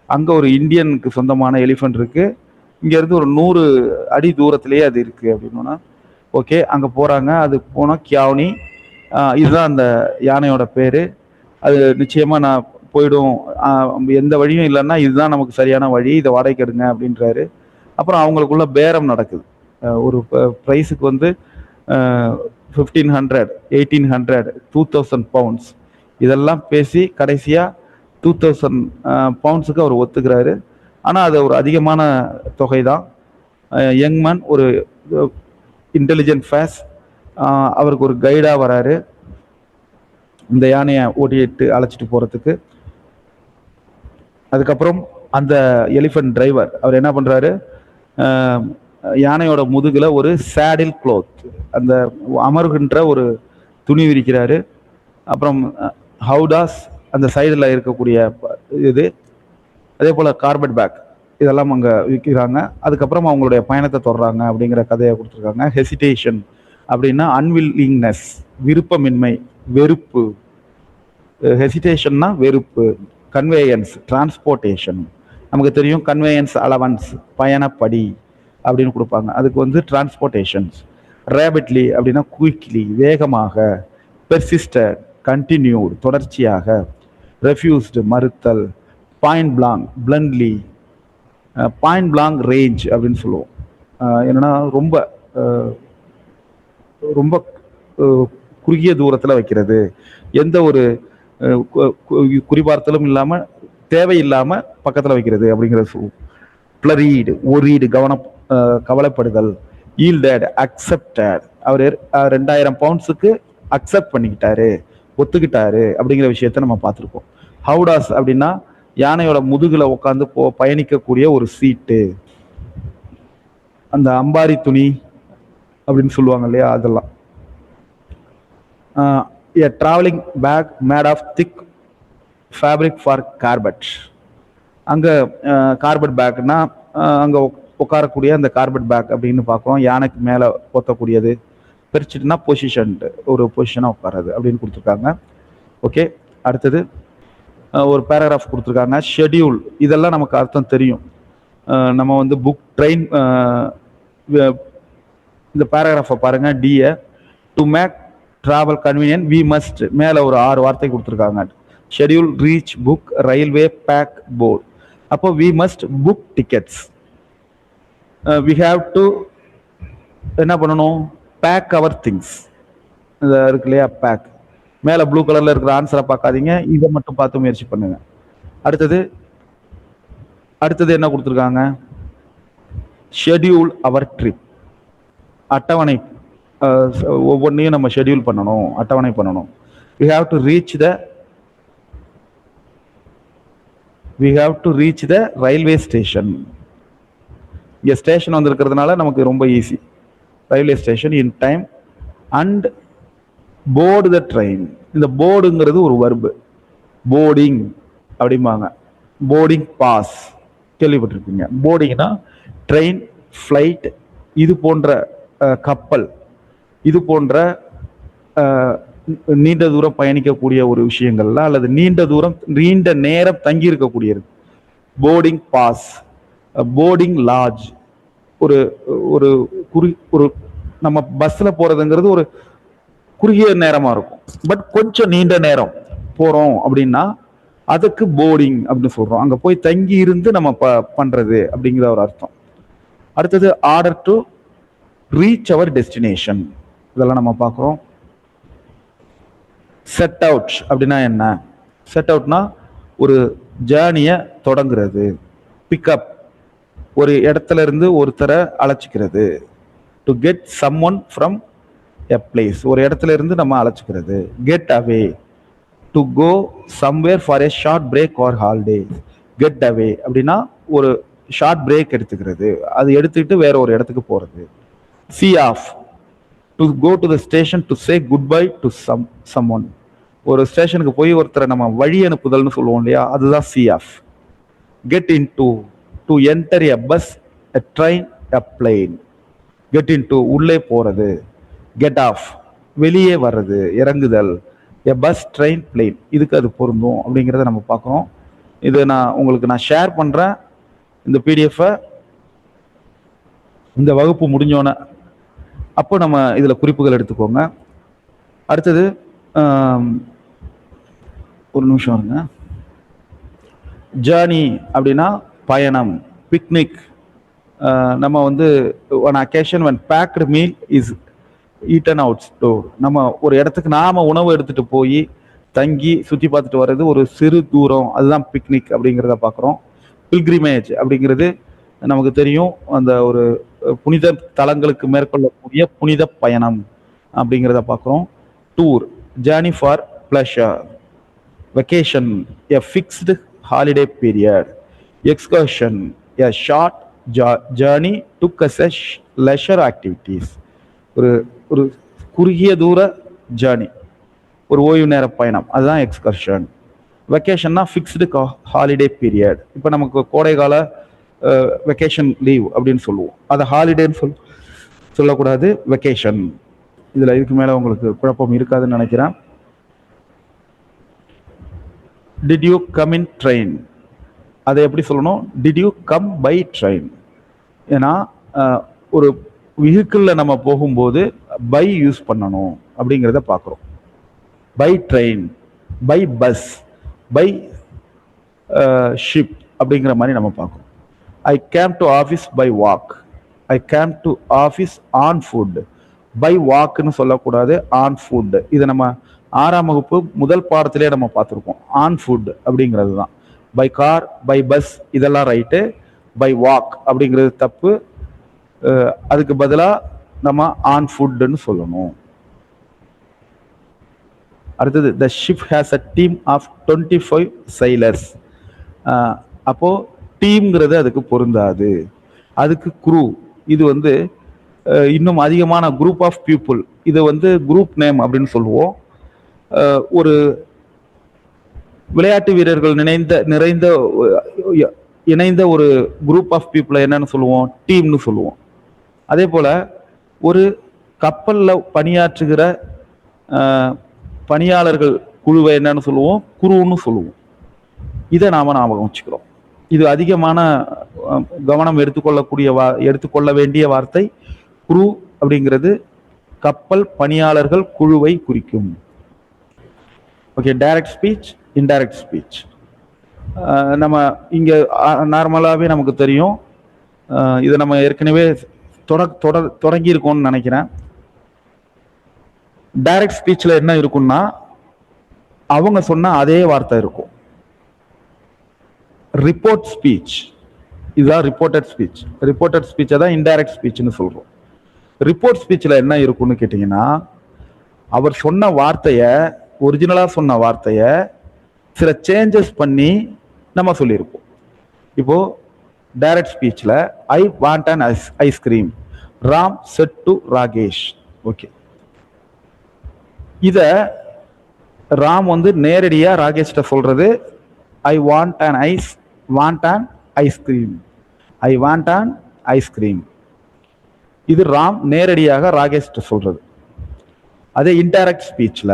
அங்கே ஒரு இந்தியனுக்கு சொந்தமான எலிஃபண்ட் இருக்குது, இங்கேருந்து ஒரு 100 அடி தூரத்திலேயே அது இருக்குது அப்படின்னா ஓகே அங்கே போகிறாங்க. அது போனால் கியாவ்னி, இதுதான் அந்த யானையோட பேர். அது நிச்சயமாக நான் போயிடும், எந்த வழியும் இல்லைன்னா இதுதான் நமக்கு சரியான வழி, இதை வாடகைக்கு எடுங்க அப்படின்றாரு. அப்புறம் அவங்களுக்குள்ள பேரம் நடக்குது. ஒரு ப்ரைஸுக்கு வந்து 1500, 1800, 2000 பவுண்ட்ஸ் இதெல்லாம் பேசி கடைசியாக 2000 பவுண்ட்ஸுக்கு அவர் ஒத்துக்கிறாரு. ஆனால் அது ஒரு அதிகமான தொகை தான். யங்மேன் ஒரு இன்டெலிஜென்ட் ஃபேஸ், அவருக்கு ஒரு கைடாக வராரு இந்த யானையை ஓட்டிட்டு அழைச்சிட்டு போகிறதுக்கு. அதுக்கப்புறம் அந்த எலிஃபண்ட் டிரைவர் அவர் என்ன பண்ணுறாரு, யானையோட முதுகில் ஒரு சேடில் க்ளோத், அந்த அமர்கின்ற ஒரு துணி விரிக்கிறாரு. அப்புறம் ஹவுடாஸ் அந்த சைடில் இருக்கக்கூடிய இது, அதே போல் கார்பெட் பேக் இதெல்லாம் அங்கே விற்கிறாங்க. அதுக்கப்புறம் அவங்களுடைய பயணத்தை தொடர்றாங்க அப்படிங்கிற கதையை கொடுத்துருக்காங்க. ஹெசிடேஷன் அப்படின்னா அன்வில்லிங்னஸ், விருப்பமின்மை, வெறுப்பு. ஹெசிடேஷன்னா வெறுப்பு. கன்வேயன்ஸ், டிரான்ஸ்போர்ட்டேஷன், நமக்கு தெரியும் கன்வேயன்ஸ் அலவன்ஸ், பயணப்படி அப்படின்னு கொடுப்பாங்க, அதுக்கு வந்து டிரான்ஸ்போர்ட்டேஷன்ஸ். ரேபிட்லி அப்படின்னா குயிக்லி, வேகமாக. பெர்சிஸ்டட், கண்டினியூட், தொடர்ச்சியாக. ரெஃப்யூஸ்டு, மறுத்தல். Point blank, bluntly. Point blank range அப்படின்னு சொல்லுவோம். என்னன்னா ரொம்ப ரொம்ப குறுகிய தூரத்தில் வைக்கிறது, எந்த ஒரு குறிபார்த்தலும் இல்லாமல் தேவையில்லாமல் பக்கத்தில் வைக்கிறது அப்படிங்கிறத சொல்லுவோம். பிளரீடு, ஒரீடு, கவலைப்படுதல். ஈல்டட், அக்செப்டட், அவர் 2000 பவுண்ட்ஸுக்கு அக்செப்ட் பண்ணிக்கிட்டாரு, ஒத்துக்கிட்டாரு அப்படிங்கிற விஷயத்த நம்ம பார்த்துருக்கோம். ஹவுடாஸ் அப்படின்னா யானையோட முதுகில் உட்காந்து பயணிக்கக்கூடிய ஒரு சீட்டு, அந்த அம்பாரி துணி அப்படின்னு சொல்லுவாங்க இல்லையா, அதெல்லாம். A traveling bag made of thick fabric for carpet. அங்கே கார்பெட் பேக்னா அங்கே உட்காரக்கூடிய அந்த கார்பெட் பேக் அப்படின்னு பார்க்குறோம். யானைக்கு மேலே போத்தக்கூடியது. பிரிச்சுட்டுனா பொசிஷன், ஒரு பொசிஷனாக உட்காராது அப்படின்னு கொடுத்துருக்காங்க. ஓகே, அடுத்தது ஒரு பேராகிராஃப் கொடுத்துருக்காங்க. ஷெட்யூல், இதெல்லாம் நமக்கு அர்த்தம் தெரியும். நம்ம வந்து புக் ட்ரெயின், இந்த பேராகிராஃபை பாருங்கள். டிஏ, to make travel convenient we must, மேலே ஒரு 6 வார்த்தை கொடுத்துருக்காங்க. Schedule, reach, book, railway, pack, board. அப்போ we must book tickets. We have to என்ன பண்ணணும், பேக் அவர் திங்ஸ். இது இருக்கு இல்லையா, பேக். மேலே ப்ளூ கலரில் இருக்கிற ஆன்சரை பார்க்காதீங்க, இதை மட்டும் பார்த்து முயற்சி பண்ணுங்க. அடுத்தது என்ன கொடுத்துருக்காங்க, ஷெட்யூல் அவர் ட்ரிப். அட்டவணை, ஒவ்வொன்றையும் நம்ம ஷெட்யூல் பண்ணணும், அட்டவணை பண்ணணும். we have to reach the railway station. இங்கே ஸ்டேஷன் வந்திருக்கிறதுனால நமக்கு ரொம்ப easy. Railway station in time and board the train. இந்த போர்டுங்கிறது ஒரு வர்பு, போர்டிங் அப்படிம்பாங்க. போர்டிங் பாஸ் கேள்விப்பட்டிருப்பீங்க. போர்டிங்னா ட்ரெயின், ஃப்ளைட், இது போன்ற கப்பல், இது போன்ற நீண்ட தூரம் பயணிக்கக்கூடிய ஒரு விஷயங்கள்ல, அல்லது நீண்ட நேரம் தங்கி இருக்கக்கூடியது. Boarding pass, boarding lodge. ஒரு ஒரு ஒரு நம்ம பஸ்ல போறதுங்கிறது ஒரு குறுகிய நேரமா இருக்கும், பட் கொஞ்சம் நீண்ட நேரம் போறோம் அப்படின்னா அதுக்கு போர்டிங் அப்படின்னு சொல்றோம். அங்க போய் தங்கி இருந்து நம்ம பண்றது அப்படிங்கிற ஒரு அர்த்தம். அடுத்தது order to reach our destination, இதெல்லாம் நம்ம பார்க்குறோம். செட் அவுட் அப்படின்னா என்ன? செட் அவுட்னா ஒரு ஜேர்னியை தொடங்குறது. பிக்கப், ஒரு இடத்துல இருந்து ஒருத்தரை அழைச்சிக்கிறது. To get someone from a place, ஒரு இடத்துல இருந்து நம்ம அழைச்சிக்கிறது. Get away, to go somewhere for a short break or holiday. Get away அப்படின்னா ஒரு ஷார்ட் பிரேக் எடுத்துக்கிறது, அது எடுத்துக்கிட்டு வேற ஒரு இடத்துக்கு போகிறது. See off, to go to the station to say good bye to someone. ஒரு ஸ்டேஷனுக்கு போய் ஒருத்தரை நம்ம வழி அனுப்புதல்னு சொல்லுவோம் இல்லையா, அதுதான் see off. Get in to enter a bus, a train, a plane. Get in to உள்ளே போறது. கெட் ஆஃப் வெளியே வர்றது, இறங்குதல். எ பஸ், ட்ரெயின், பிளேன், இதுக்கு அது பொருந்தும் அப்படிங்கிறத நம்ம பார்க்குறோம். இது நான் ஷேர் பண்ணுறேன் இந்த பிடிஎஃப்பை. இந்த வகுப்பு முடிஞ்சோன்னே அப்போ நம்ம இதில் குறிப்புகள் எடுத்துக்கோங்க. அடுத்தது ஒரு நிமிஷம் இருங்க. ஜேர்னி அப்படின்னா பயணம், பிக்னிக். நம்ம வந்து one occasion when packed meal is eaten outdoor. நம்ம ஒரு இடத்துக்கு நாம உணவு எடுத்துட்டு போய் தங்கி சுற்றி பார்த்துட்டு வர்றது ஒரு சிறு தூரம், அதுதான் பிக்னிக் அப்படிங்கிறத பார்க்குறோம். பில்கிரிமேஜ் அப்படிங்கிறது நமக்கு தெரியும், அந்த ஒரு புனித தலங்களுக்கு மேற்கொள்ளக்கூடிய புனித பயணம் அப்படிங்கிறத பார்க்குறோம். Tour, journey for pleasure. Vacation, a fixed holiday period. Excursion, a short journey took as a leisure activities. ஒரு குறுகிய தூர ஜேர்னி, ஒரு ஓய்வு நேர பயணம், அதுதான் எக்ஸ்கர்ஷன். வெக்கேஷன்னா ஃபிக்ஸ்டு ஹாலிடே பீரியட். இப்போ நமக்கு கோடைகால வெக்கேஷன் லீவ் அப்படின்னு சொல்லுவோம், அதை ஹாலிடேன்னு சொல்லக்கூடாது, வெக்கேஷன். இதில் இதுக்கு மேலே உங்களுக்கு குழப்பம் இருக்காதுன்னு நினைக்கிறேன். Did you come in train, அதை எப்படி சொல்லணும்? Did you come by train. ஏன்னா ஒரு வெஹிக்கிளில் நம்ம போகும்போது பை யூஸ் பண்ணணும் அப்படிங்கிறத பார்க்குறோம். By train, by bus, by ship அப்படிங்கிற மாதிரி நம்ம பார்க்குறோம். I came to office by walk. I came to office on foot. By வாக்குன்னு சொல்லக்கூடாது, ஆன் ஃபுட். இதை நம்ம 6ஆம் வகுப்பு முதல் பாடத்திலே நம்ம பார்த்துருக்கோம். ஆன் ஃபுட் அப்படிங்கிறது தான். பை கார், பை பஸ் இதெல்லாம் ரைட்டு. பை வாக் அப்படிங்கிறது தப்பு. அதுக்கு பதிலாக நம்ம ஆன் ஃபுட்னு சொல்லணும். அடுத்தது, the ship has a team of 25 sailors. அப்போ டீம்ங்கிறது அதுக்கு பொருந்தாது, அதுக்கு குரூ. இது வந்து இன்னும் அதிகமான குரூப் ஆஃப் பீப்புள், இது வந்து குரூப் நேம் அப்படின்னு சொல்லுவோம். ஒரு விளையாட்டு வீரர்கள் இணைந்த ஒரு குரூப் ஆஃப் பீப்புளை என்னன்னு சொல்லுவோம்? டீம்னு சொல்லுவோம். அதே போல ஒரு கப்பலில் பணியாற்றுகிற பணியாளர்கள் குழுவை என்னன்னு சொல்லுவோம்? குருன்னு சொல்லுவோம். இதை நாம ஞாபகம் வச்சுக்கிறோம். இது அதிகமான கவனம் எடுத்துக்கொள்ள வேண்டிய வார்த்தை. குரு அப்படிங்கிறது கப்பல் பணியாளர்கள் குழுவை குறிக்கும். Okay, direct speech, indirect speech. நம்ம இங்க நார்மலாகவே நமக்கு தெரியும், இதை நம்ம ஏற்கனவே தொடங்கியிருக்கோம்னு நினைக்கிறேன். டைரக்ட் ஸ்பீச்சில் என்ன இருக்கும்னா, அவங்க சொன்ன அதே வார்த்தை இருக்கும். ரிப்போர்ட் ஸ்பீச், இதுதான் ரிப்போர்ட்டட் ஸ்பீச். ரிப்போர்ட்டட் ஸ்பீச்சை தான் இன்டைரக்ட் ஸ்பீச்னு சொல்றோம். ரிப்போர்ட் ஸ்பீச்சில் என்ன இருக்கும்னு கேட்டிங்கன்னா, அவர் சொன்ன வார்த்தையை, ஒரிஜினலாக சொன்ன வார்த்தையை சில சேஞ்சஸ் பண்ணி நம்ம சொல்லியிருப்போம். இப்போ டைரக்ட் ஸ்பீச்சில் I want an ice cream, Ram said to Rakesh. Okay, இத ராம் வந்து நேரடியா ராகேஷ்ட சொல்றது I want an ice cream. I want an ice cream. இது ராம் நேரடியாக ராகேஷ்ட சொல்றது. அதே இன்டைரக்ட் ஸ்பீச்ல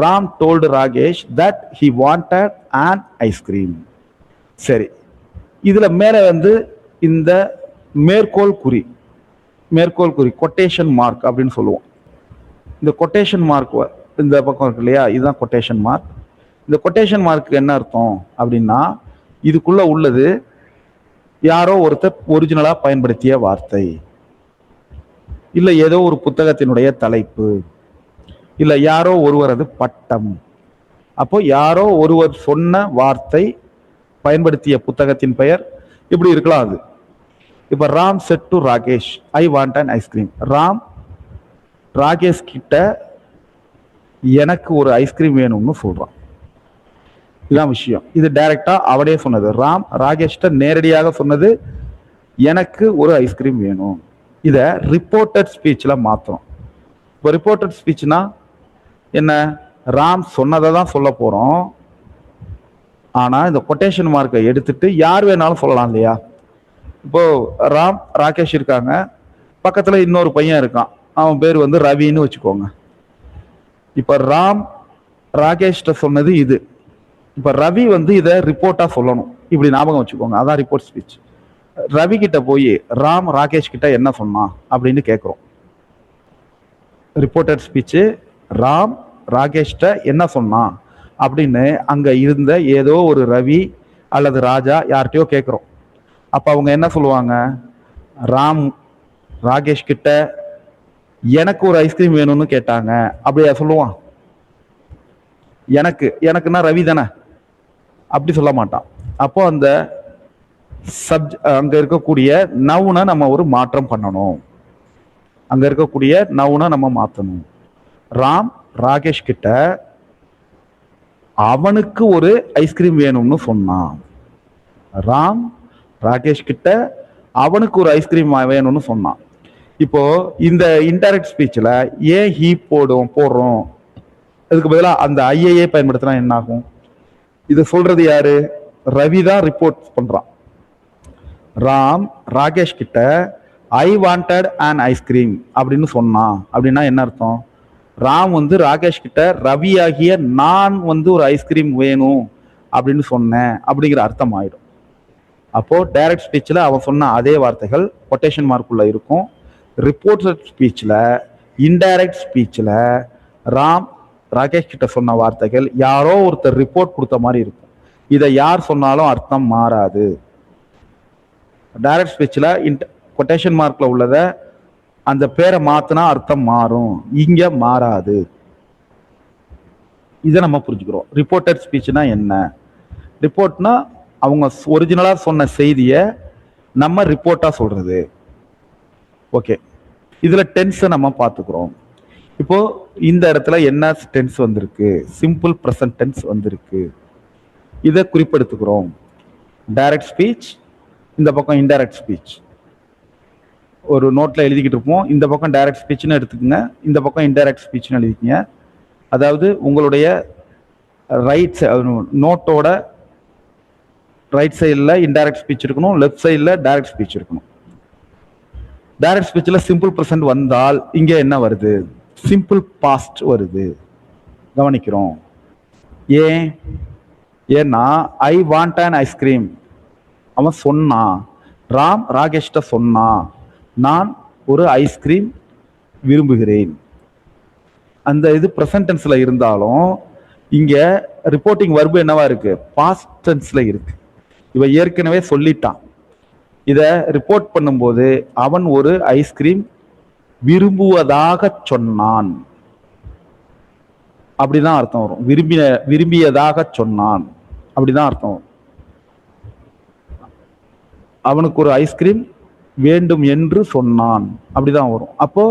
Ram told Rakesh that he wanted an ice cream. சரி, இதுல மேல வந்து இந்த மேற்கோள் குறி கொட்டேஷன் மார்க் அப்படின்னு சொல்லுவோம். இந்த கொட்டேஷன் மார்க் இந்த பக்கம் இருக்கு இல்லையா, இதுதான் கொட்டேஷன் மார்க். இந்த கொட்டேஷன் மார்க்கு என்ன அர்த்தம் அப்படின்னா, இதுக்குள்ள உள்ளது யாரோ ஒருத்தர் ஒரிஜினலா பயன்படுத்திய வார்த்தை, இல்ல ஏதோ ஒரு புத்தகத்தினுடைய தலைப்பு, இல்ல யாரோ ஒருவரது பட்டம். அப்போ யாரோ ஒருவர் சொன்ன வார்த்தை, பயன்படுத்திய புத்தகத்தின் பெயர் இப்படி இருக்கலாம். அது இப்ப Ram said to Rakesh I want an ice cream. Ram Rakesh கிட்ட எனக்கு ஒரு ஐஸ்கிரீம் வேணும்னு சொல்றான். இதுதான் விஷயம். இது டைரக்டா அவனே சொன்னது. ராம் ராகேஷ்ட நேரடியாக சொன்னது, எனக்கு ஒரு ஐஸ்கிரீம் வேணும். இத ரிப்போர்ட்டட் ஸ்பீச்ல மாத்தணும். இப்போ ரிப்போர்ட்டட் ஸ்பீச்னா என்ன? ராம் சொன்னதை தான் சொல்ல போறோம். ஆனா இந்த கொட்டேஷன் மார்க்கை எடுத்துட்டு யார் வேணாலும் சொல்லலாம் இல்லையா? இப்போ ராம் ராகேஷ் இருக்காங்க, பக்கத்துல இன்னொரு பையன் இருக்கான், அவன் பேர் வந்து ரவின்னு வச்சுக்கோங்க. இப்ப ராம் ராகேஷ்ட சொன்னது இது. இப்ப ரவி வந்து இதை ரிப்போர்ட்டா சொல்லணும். இப்படி ஞாபகம் வச்சுக்கோங்க, அதான் ரிப்போர்ட் ஸ்பீச். ரவி கிட்ட போய் ராம் ராகேஷ் கிட்ட என்ன சொன்னான் அப்படின்னு கேட்கிறோம். ரிப்போர்ட்டட் ஸ்பீச் ராம் ராகேஷ்ட என்ன சொன்னான் அப்படின்னு அங்க இருந்த ஏதோ ஒரு ரவி அல்லது ராஜா யார்கிட்டயோ கேட்கிறோம். அப்ப அவங்க என்ன சொல்லுவாங்க? ராம் ராகேஷ் கிட்ட எனக்கு ஒரு ஐஸ்கிரீம் வேணும்னு கேட்டாங்க அப்படியா சொல்லுவான்? எனக்குன்னா ரவி தானே, அப்படி சொல்ல மாட்டான். அப்போ அந்த அங்க இருக்கக்கூடிய நவுனை நம்ம ஒரு மாற்றம் பண்ணணும். அங்க இருக்கக்கூடிய நவுனை நம்ம மாத்தணும். ராம் ராகேஷ் கிட்ட அவனுக்கு ஒரு ஐஸ்கிரீம் வேணும்னு சொன்னான். ராம் ராகேஷ் கிட்ட அவனுக்கு ஒரு ஐஸ்கிரீம் வேணும்னு சொன்னான். இப்போ இந்த இன்டைரக்ட் ஸ்பீச்ல ஏன் ஹீ போடுறோம்? அதுக்கு பதிலாக அந்த ஐஏஏ பயன்படுத்தினா என்ன ஆகும்? இது சொல்றது யாரு? ரவி தான் ரிப்போர்ட் பண்றான். ராம் ராகேஷ் கிட்ட ஐ வாண்டட் அன் ஐஸ்கிரீம் அப்படின்னு சொன்னான் அப்படின்னா என்ன அர்த்தம்? ராம் வந்து ராகேஷ் கிட்ட ரவி ஆகிய நான் வந்து ஒரு ஐஸ்கிரீம் வேணும் அப்படின்னு சொன்னேன் அப்படிங்கிற அர்த்தம் ஆயிடும். அப்போ டைரக்ட் ஸ்பீச்ல அவன் சொன்ன அதே வார்த்தைகள் கொட்டேஷன் மார்க்குள்ள இருக்கும். ரிப்போர்ட்டட் ஸ்பீச்ல இன்டைரக்ட் ஸ்பீச்ல ராம் ராகேஷ் கிட்ட சொன்ன வார்த்தைகள் யாரோ ஒருத்தர் ரிப்போர்ட் கொடுத்த மாதிரி இருக்கும். இதை யார் சொன்னாலும் அர்த்தம் மாறாது. டைரக்ட் ஸ்பீச்ல கொட்டேஷன் மார்க்ல உள்ளத அந்த பேரை மாத்தினா அர்த்தம் மாறும், இங்க மாறாது. இதை நம்ம புரிஞ்சுக்கிறோம். ரிப்போர்ட்டட் ஸ்பீச்னா என்ன? ரிப்போர்ட்னா அவங்க ஒரிஜினலா சொன்ன செய்தியை நம்ம ரிப்போர்ட்டா சொல்றது. ஓகே, இதுல டென்ஸை நம்ம பார்த்துக்கிறோம். இப்போ இந்த இடத்துல என்ன டென்ஸ் வந்திருக்கு? சிம்பிள் பிரசன்ட் டென்ஸ் வந்திருக்கு. இதை குறிப்பெடுத்துக்கிறோம். டைரக்ட் ஸ்பீச், இந்த பக்கம் இன்டைரக்ட் ஸ்பீச். ஒரு நோட்ல எழுதிக்கிட்டு இருப்போம். இந்த பக்கம் டைரக்ட் ஸ்பீச்னு எடுத்துக்கோங்க, இந்த பக்கம் இன்டைரக்ட் ஸ்பீச்னு எழுதிக்கங்க. அதாவது உங்களுடைய ரைட் நோட்டோட ரைட் சைடில் இன்டைரக்ட் ஸ்பீச் இருக்கணும், லெஃப்ட் சைடில் டைரக்ட் ஸ்பீச் இருக்கணும். டைரக்ட் ஸ்பீச்சில் சிம்பிள் ப்ரெசன்ட் வந்தால் இங்கே என்ன வருது? சிம்பிள் பாஸ்ட் வருது. கவனிக்கிறோம். ஏன்னா ஐ வாண்ட் அன் ஐஸ்கிரீம் அவன் சொன்னான். ராம் ராகேஷ்ட சொன்னான், நான் ஒரு ஐஸ்கிரீம் விரும்புகிறேன். அந்த இது ப்ரெசன்ட் டென்ஸ்ல இருந்தாலும் இங்க ரிப்போர்ட்டிங் வர்பு என்னவா இருக்கு? பாஸ்ட் டென்ஸ்ல இருக்கு. இவ ஏற்கனவே சொல்லிட்டான். இத ரிப்போர்ட் பண்ணும்போது அவன் ஒரு ஐஸ்கிரீம் விரும்புவதாக சொன்னான் அப்படிதான் அர்த்தம் வரும். விரும்பியதாக சொன்னான் அப்படிதான் அர்த்தம் வரும். அவனுக்கு ஒரு ஐஸ்கிரீம் வேண்டும் என்று சொன்னான் அப்படிதான் வரும். அப்போ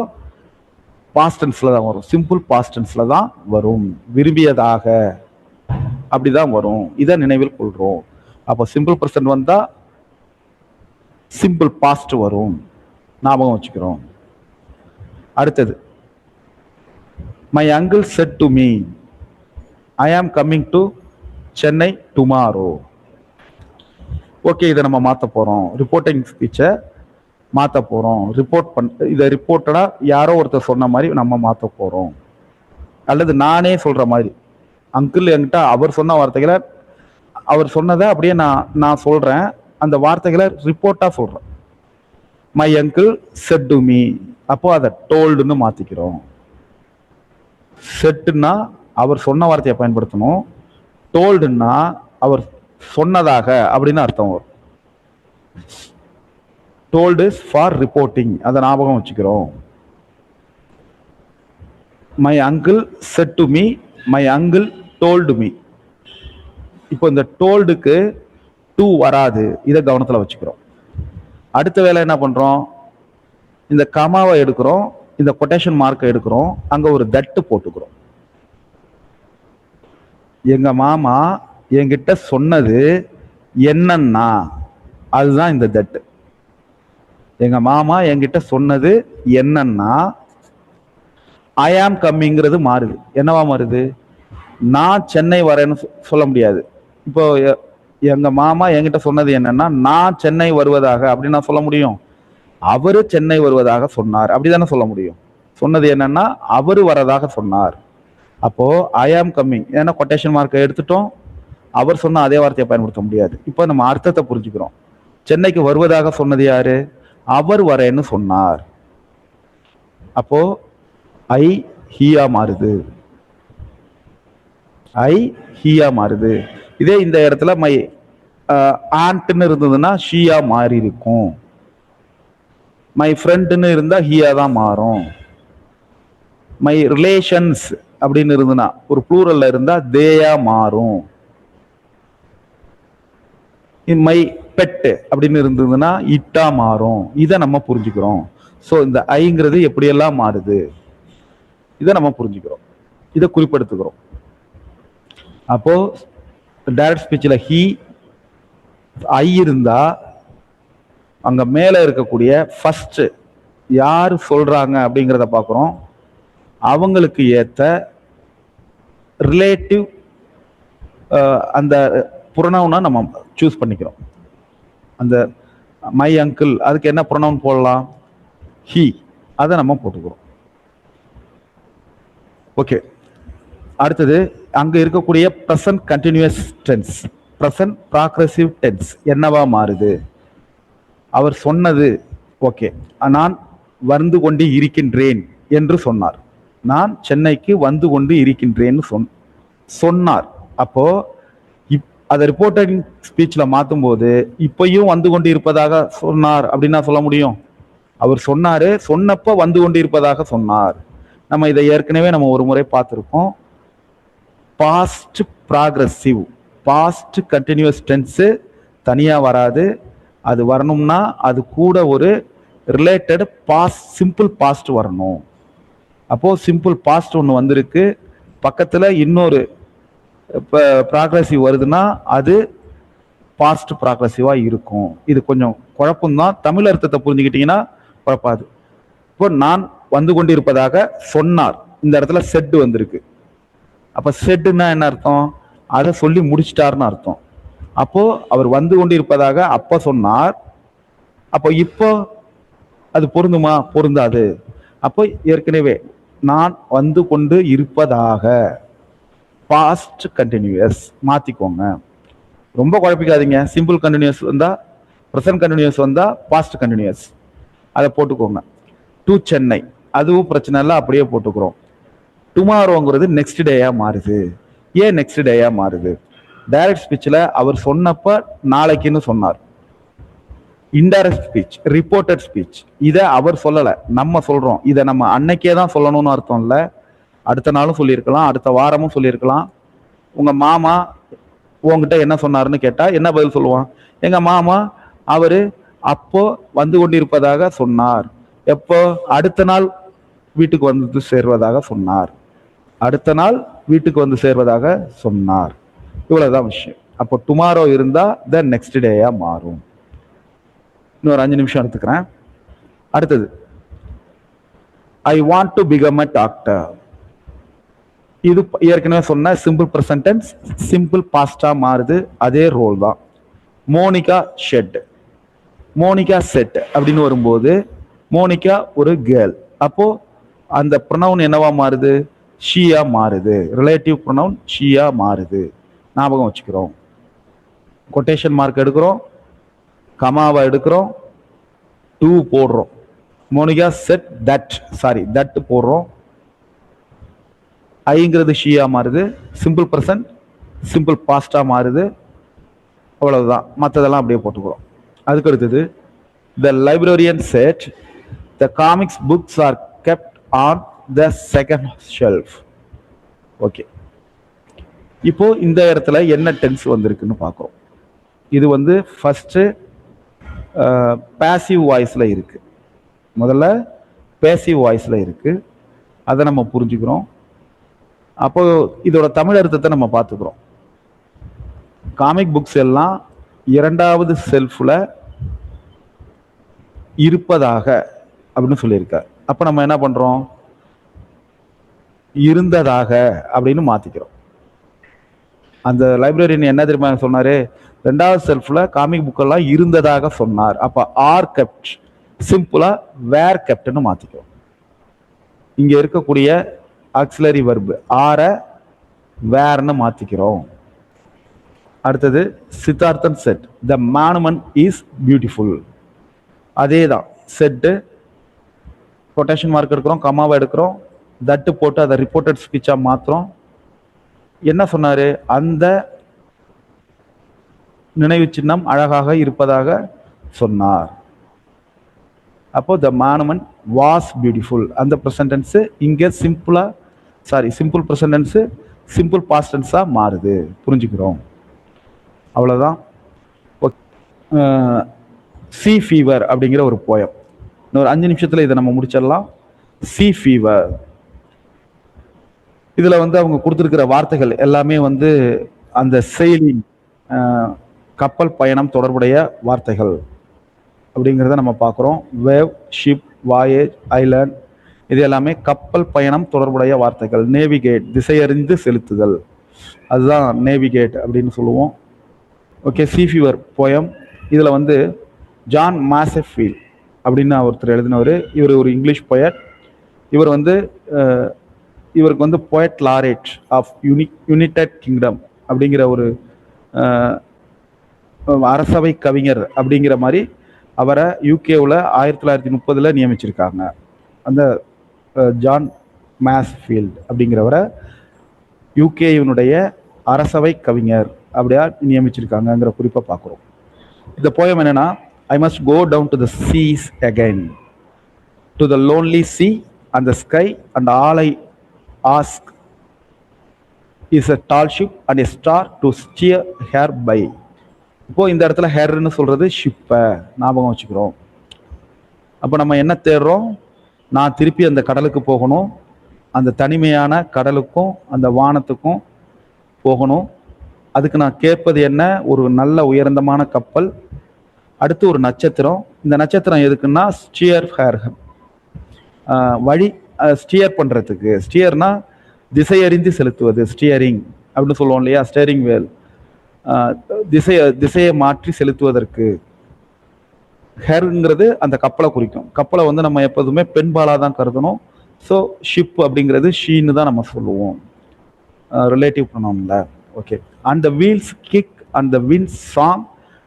பாஸ்ட் டென்ஸ்ல தான் வரும், சிம்பிள் பாஸ்ட் டென்ஸ்ல தான் வரும். விரும்பியதாக அப்படிதான் வரும். இதை நினைவில் கொள்றோம். அப்போ சிம்பிள் ப்ரெசன்ட் வந்தா சிம்பிள் பாஸ்ட் வரும், ஞாபகம் வச்சுக்கிறோம். அடுத்தது, my uncle set to me I ஆம் coming to Chennai tomorrow. Okay, இதை நம்ம மாற்ற போறோம். ரிப்போர்ட்டிங் ஸ்பீச்சை மாற்ற போறோம். இதை ரிப்போர்ட்டடா யாரோ ஒருத்தர் சொன்ன மாதிரி நம்ம மாற்ற போறோம். அல்லது நானே சொல்ற மாதிரி, அங்கிள் என்கிட்ட அவர் சொன்ன வார்த்தைகளை, அவர் சொன்னதை அப்படியே நான் சொல்றேன். அந்த வார்த்தைகளை ரிப்போர்ட்டா சொல்றேன். My uncle set to me, அப்போ அதை டோல்டுன்னு மாத்திக்கிறோம். செட்டுன்னா அவர் சொன்ன வார்த்தையை பயன்படுத்தணும், டோல்டுன்னா அவர் சொன்னதாக அப்படின்னு அர்த்தம் வரும். டோல்டு இஸ் ஃபார் ரிப்போர்ட்டிங், அதை ஞாபகம் வச்சுக்கிறோம். My uncle set to me, my uncle told me. இப்போ இந்த டோல்டுக்கு டு வராது, இதை கவனத்தில் வச்சுக்கிறோம். அடுத்த வேலை என்ன பண்றோம்? இந்த கமாவை எடுக்கிறோம், இந்த கொட்டேஷன் மார்க்கை எடுக்கிறோம், அங்க ஒரு தட்டு போட்டுக்கிறோம். எங்க மாமா என்கிட்ட சொன்னது என்னன்னா அதுதான் இந்த தட். எங்க மாமா என்கிட்ட சொன்னது என்னன்னா ஐ ஆம் கம்மிங்கிறது மாறுது. என்னவா மாறுது? நான் சென்னை வரேன்னு சொல்ல முடியாது. இப்போ எங்க மாமா என்கிட்ட சொன்னது என்னன்னா நான் சென்னை வருவதாக அப்படின்னு நான் சொல்ல முடியும்? அவரு சென்னை வருவதாக சொன்னார் அப்படிதானே சொல்ல முடியும். சொன்னது என்னன்னா அவரு வரதாக சொன்னார். அப்போ ஐ ஆம் கம்மிங் ஏன்னா கொட்டேஷன் மார்க்கை எடுத்துட்டோம். அவர் சொன்ன அதே வார்த்தையை பயன்படுத்த முடியாது. இப்போ நம்ம அர்த்தத்தை புரிஞ்சுக்கிறோம். சென்னைக்கு வருவதாக சொன்னது யாரு? அவர் வரேன்னு சொன்னார். அப்போ ஐ ஹியா மாறுது. ஐ ஹியா மாறுது. இதே இந்த இடத்துல மை ஆண்ட்னு இருந்ததுன்னா ஷியா மாறி இருக்கும். மை ஃப்ரெண்டுன்னு இருந்தா ஹியா தான் மாறும். மை ரிலேஷன்ஸ் அப்படின்னு இருந்ததுன்னா ஒரு ப்ளூரல்ல இருந்தா தேயா மாறும். மை பெட்டு அப்படின்னு இருந்ததுன்னா இட்டா மாறும். இதை நம்ம புரிஞ்சுக்கிறோம். ஸோ இந்த ஐங்கிறது எப்படியெல்லாம் மாறுது இதை நம்ம புரிஞ்சுக்கிறோம், இதை குறிப்பெடுத்துக்கிறோம். அப்போ டைரக்ட் ஸ்பீச்ல ஹி ஐ இருந்தா அங்க மேல இருக்கக்கூடிய ஃபர்ஸ்ட் யாரு சொல்றாங்க அப்படிங்கிறத பார்க்குறோம். அவங்களுக்கு ஏத்த ரிலேட்டிவ் அந்த ப்ரொனவுனை நம்ம சூஸ் பண்ணிக்கிறோம். அந்த மை அங்கிள் அதுக்கு என்ன ப்ரொனவுன் போடலாம்? ஹி. அதை நம்ம போட்டுக்கிறோம். ஓகே. அடுத்தது அங்க இருக்கக்கூடிய present continuous tense, present progressive tense என்னவா மாறுது? அவர் சொன்னது ஓகே, நான் வந்து கொண்டு இருக்கின்றேன் என்று சொன்னார். நான் சென்னைக்கு வந்து கொண்டு இருக்கின்றேன்னு சொன்னார். அப்போ அதை ரிப்போர்ட்டட் ஸ்பீச்ல மாற்றும் போது இப்பயும் வந்து கொண்டு இருப்பதாக சொன்னார் அப்படின்னு சொல்ல முடியும். அவர் சொன்னாரு, சொன்னப்ப வந்து கொண்டு இருப்பதாக சொன்னார். நம்ம இதை ஏற்கனவே நம்ம ஒரு முறை பார்த்துருக்கோம். Past progressive, past continuous tense தனியா வராது. அது வரணும்னா அது கூட ஒரு ரிலேட்டட் பாஸ்ட், சிம்பிள் பாஸ்ட் வரணும். அப்போ சிம்பிள் பாஸ்ட் ஒன்று வந்திருக்கு, பக்கத்துல இன்னொரு ப்ராக்ரெசிவ் வருதுன்னா அது பாஸ்ட் ப்ராக்ரெசிவா இருக்கும். இது கொஞ்சம் குழப்பம்தான். தமிழ் அர்த்தத்தை புரிஞ்சுக்கிட்டீங்கன்னா குழப்பாது. இப்போ நான் வந்து கொண்டு இருப்பதாக சொன்னார், இந்த இடத்துல செட் வந்திருக்கு. அப்ப செட்டுன்னா என்ன அர்த்தம்? அதை சொல்லி முடிச்சிட்டாருன்னு அர்த்தம். அப்போ அவர் வந்து கொண்டு இருப்பதாக அப்ப சொன்னார். அப்போ இப்போ அது பொருந்துமா? பொருந்தாது. அப்போ ஏற்கனவே நான் வந்து கொண்டு இருப்பதாக பாஸ்ட் கண்டினியூஸ் மாத்திக்கோங்க. ரொம்ப குழப்பிக்காதீங்க. சிம்பிள் கண்டினியூஸ் வந்தா, ப்ரெசன்ட் கண்டினியூஸ் வந்தா பாஸ்ட் கண்டினியூஸ் அதை போட்டுக்கோங்க. டு சென்னை அதுவும் பிரச்சனை இல்லை, அப்படியே போட்டுக்கிறோம். டுமாரோங்கிறது நெக்ஸ்ட் டேயா மாறுது. ஏன் நெக்ஸ்ட் டேயா மாறுது? டைரக்ட் ஸ்பீச்ல அவர் சொன்னப்ப நாளைக்குன்னு சொன்னார். இன்டைரக்ட் ஸ்பீச், ரிப்போர்ட்டட் ஸ்பீச், இதை அவர் சொல்லலை, நம்ம சொல்றோம். இதை நம்ம அன்னைக்கே தான் சொல்லணும்னு அர்த்தம் இல்லை. அடுத்த நாளும் சொல்லியிருக்கலாம், அடுத்த வாரமும் சொல்லியிருக்கலாம். உங்க மாமா உங்ககிட்ட என்ன சொன்னாருன்னு கேட்டா என்ன பதில் சொல்லுவான்? எங்க மாமா அவரு அப்போ வந்து கொண்டிருப்பதாக சொன்னார். எப்போ? அடுத்த நாள் வீட்டுக்கு வந்து சேர்வதாக சொன்னார். அடுத்த நாள் வீட்டுக்கு வந்து சேர்வதாக சொன்னார். இவ்வளவுதான் விஷயம். அப்போ டுமாரோ இருந்தா த நெக்ஸ்ட் டேயா மாறும். இன்னொரு 5 நிமிஷம் எடுத்துக்கிறேன். அடுத்தது I want to become a doctor. இது ஏற்கனவே சொன்ன சிம்பிள் ப்ரெசன்ட் டென்ஸ், சிம்பிள் பாஸ்டா மாறுது. அதே ரோல் தான். மோனிகா ஷெட், மோனிகா செட் அப்படின்னு வரும்போது மோனிகா ஒரு கேர்ள். அப்போ அந்த ப்ரொனவுன் என்னவா மாறுது? ஷியா மாறுது. ரிலேட்டிவ் ப்ரொனவுன் ஷியா மாறுது. ஞாபகம் வச்சுக்கிறோம். கொட்டேஷன் மார்க் எடுக்கிறோம், கமாவை எடுக்கிறோம், டூ போடுறோம். Monica said that, sorry that போடுறோம். ஐங்கிறது ஷியா மாறுது. சிம்பிள் ப்ரெசன்ட், சிம்பிள் பாஸ்டா மாறுது. அவ்வளவுதான். மற்றதெல்லாம் அப்படியே போட்டுக்கிறோம். அதுக்கு அடுத்தது the librarian said the comics books are kept on the second shelf. Okay. இப்போ இந்த இடத்துல என்ன டென்ஸ் வந்திருக்குன்னு பார்க்குறோம். இது வந்து ஃபர்ஸ்ட் பேசிவ் வாய்ஸ்ல இருக்கு. முதல்ல பேசிவ் வாய்ஸ்ல இருக்கு, அதை நம்ம புரிஞ்சுக்கிறோம். அப்போ இதோட தமிழ் அர்த்தத்தை நம்ம பார்த்துக்கிறோம். காமிக் புக்ஸ் எல்லாம் இரண்டாவது செல்ஃப்ல இருப்பதாக அப்படின்னு சொல்லியிருக்கார். அப்ப நம்ம என்ன பண்றோம், இருந்ததாக அப்படின்னு மாத்திக்கிறோம். அந்த லைப்ரரியன் என்ன தெரியுமா சொன்னாரு, ரெண்டாவது செல்ஃப்ல காமிக் புக் எல்லாம் இருந்ததாக சொன்னார். அப்ப ஆர் கெப்ட் சிம்பிளா வேர் கெப்ட்னு மாத்திக்கிறோம். இங்க இருக்கக்கூடிய ஆக்சிலரி வர்பு ஆர வேர்னு மாத்திக்கிறோம். அடுத்தது Siddharthan set the monument is beautiful. அதே தான் செட்டு கொட்டேஷன் மார்க் எடுக்கிறோம், கமாவை எடுக்கிறோம், தட்டு போட்டு அதை ரிப்போர்ட்டட் ஸ்பீச்சா மாத்திரம். என்ன சொன்னாரு, அந்த நினைவு சின்னம் அழகாக இருப்பதாக சொன்னார். அப்போ த மானுமெண்ட் வாஸ் பியூட்டிஃபுல் அந்த ப்ரெசன்டென்ஸ் இங்கே சிம்பிள் ப்ரெசன்டென்ஸ் சிம்பிள் பாஸ்ட் டென்ஸா மாறுது. புரிஞ்சுக்கிறோம், அவ்வளவுதான். சி ஃபீவர் அப்படிங்கிற ஒரு போயம், இன்னொரு 5 நிமிஷத்துல இதை நம்ம முடிச்சிடலாம். சி ஃபீவர், இதுல அவங்க கொடுத்துருக்கிற வார்த்தைகள் எல்லாமே அந்த செயிலிங் கப்பல் பயணம் தொடர்புடைய வார்த்தைகள் அப்படிங்கிறத நம்ம பார்க்குறோம். வேவ், ஷிப், வாயேஜ், ஐலாண்ட், இது எல்லாமே கப்பல் பயணம் தொடர்புடைய வார்த்தைகள். நேவிகேட் திசையறிந்து செலுத்துதல், அதுதான் நேவிகேட் அப்படின்னு சொல்லுவோம். ஓகே, சி ஃபீவர் போயம், இதில் ஜான் மாசெஃபீல் அப்படின்னு ஒருத்தர் எழுதினவர். இவர் ஒரு இங்கிலீஷ் போயட். இவர் இவருக்கு poet laureate of United Kingdom அப்படிங்கிற ஒரு அரசவை கவிஞர் அப்படிங்கிற மாதிரி அவரை யூகேவில் 1930 நியமிச்சிருக்காங்க. அந்த ஜான் மாஸ்ஃபீல்ட் அப்படிங்கிறவரை யூகேயினுடைய அரசவை கவிஞர் அப்படியா நியமிச்சிருக்காங்கிற குறிப்பை பார்க்குறோம். இந்த போயம் என்னன்னா, I must go down to the seas again, to the lonely sea and the sky and all I ask is a tall ship and a star to steer her by. இப்போ இந்த இடத்துல ஹேர்ன்னு சொல்றது ஷிப்பை ஞாபகம் வச்சுக்கிறோம். அப்போ நம்ம என்ன தேடுறோம், நான் திருப்பி அந்த கடலுக்கு போகணும், அந்த தனிமையான கடலுக்கும் அந்த வானத்துக்கும் போகணும். அதுக்கு நான் கேட்பது என்ன, ஒரு நல்ல உயர்ந்தமான கப்பல், அடுத்து ஒரு நட்சத்திரம். இந்த நட்சத்திரம் எதுக்குன்னா ஸ்டியர் ஹேர், வழி ஸ்டியர் பண்றதுக்கு. ஸ்டியர்னா திசையறிந்து செலுத்துவது, ஸ்டியரிங் அப்படின்னு சொல்லுவோம் இல்லையா, ஸ்டியரிங் வேல், திசையை மாற்றி செலுத்துவதற்கு. ஹெர்ங்கிறது அந்த கப்பலை குறிக்கும். கப்பலை நம்ம எப்போதுமே பெண்பாலா தான் கருதணும். ஸோ ஷிப் அப்படிங்கிறது ஷீன்னு தான் நம்ம சொல்லுவோம் ரிலேட்டிவ் ப்ரொனவுன்ல. Okay, and the wheels kick and the wind song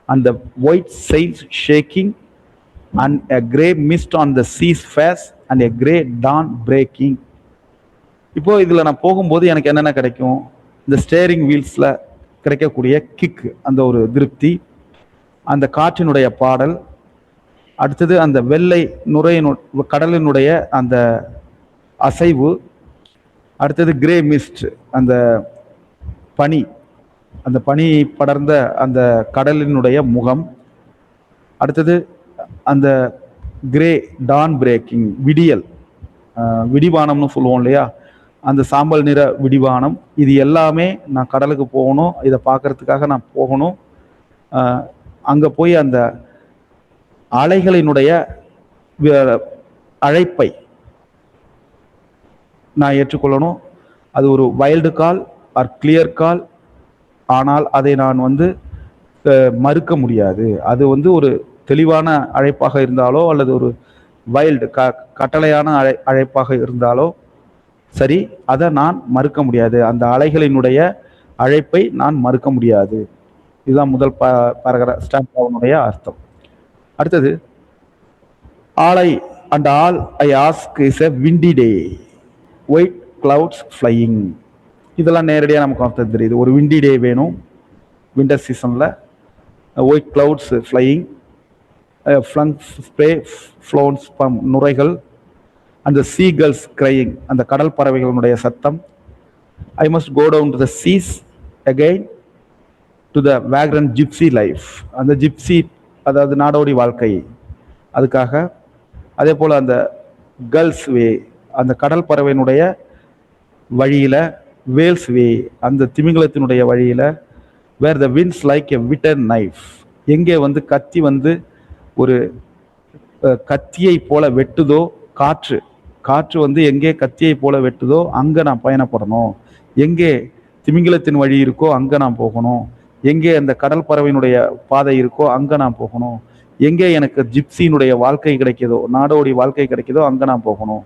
and the white sails shaking and a grey mist on the sea's face and a grey dawn breaking. இப்போ இதில் நான் போகும்போது எனக்கு என்னென்ன கிடைக்கும், இந்த ஸ்டேரிங் வீல்ஸில் கிடைக்கக்கூடிய கிக், அந்த ஒரு திருப்தி, அந்த காற்றினுடைய பாடல், அடுத்தது அந்த வெள்ளை கடலினுடைய அந்த அசைவு, அடுத்தது கிரே மிஸ்ட் அந்த பனி, அந்த பனி படர்ந்த அந்த கடலினுடைய முகம், அடுத்தது அந்த கிரே டான் பிரேக்கிங் விடியல், விடிவானம்னு சொல்லுவோம் இல்லையா, அந்த சாம்பல் நிற விடிவானம். இது எல்லாமே நான் கடலுக்கு போகணும், இதை பார்க்கறதுக்காக நான் போகணும். அங்கே போய் அந்த அலைகளினுடைய அழைப்பை நான் ஏற்றுக்கொள்ளணும். அது ஒரு வைல்டு கால் ஆர் கிளியர் கால், ஆனால் அதை நான் மறுக்க முடியாது. அது ஒரு தெளிவான அழைப்பாக இருந்தாலோ அல்லது ஒரு வைல்டு கட்டளையான அழைப்பாக இருந்தாலோ சரி, அதை நான் மறுக்க முடியாது. அந்த அலைகளினுடைய அழைப்பை நான் மறுக்க முடியாது. இதுதான் முதல் ஸ்டான்ஸாவுடைய அர்த்தம். அடுத்தது, all I and all I ask is a windy day, white clouds flying. இதெல்லாம் நேரடியாக நமக்கு அர்த்தம் தெரியுது. ஒரு விண்டி டே வேணும் விண்டர் சீசனில், white clouds flying, flung spray blown spume நுரைகள், அந்த சீகல்ஸ் கிரையிங் அந்த கடல் பறவைகளுடைய சத்தம். I must go down to the seas again to the vagrant gypsy life, அந்த ஜிப்சி அதாவது நாடோடி வாழ்க்கை, அதுக்காக. அதே போல் அந்த கல்ஸ் வே அந்த கடல் பறவையினுடைய வழியில், வேல்ஸ் வே அந்த திமிங்கலத்தினுடைய வழியில், வேர் த வின்ஸ் லைக் எ விட்டர் நைஃப், எங்கே வந்து கத்தி வந்து ஒரு கத்தியை போல வெட்டுதோ, காற்று காற்று வந்து எங்கே கத்தியை போல வெட்டுதோ அங்கே நான் பயணப்படணும். எங்கே திமிங்கலத்தின் வழி இருக்கோ அங்கே நான் போகணும். எங்கே அந்த கடல் பறவையினுடைய பாதை இருக்கோ அங்கே நான் போகணும். எங்கே எனக்கு ஜிப்சியினுடைய வாழ்க்கை கிடைக்குதோ, நாடோடி வாழ்க்கை கிடைக்குதோ அங்கே நான் போகணும்.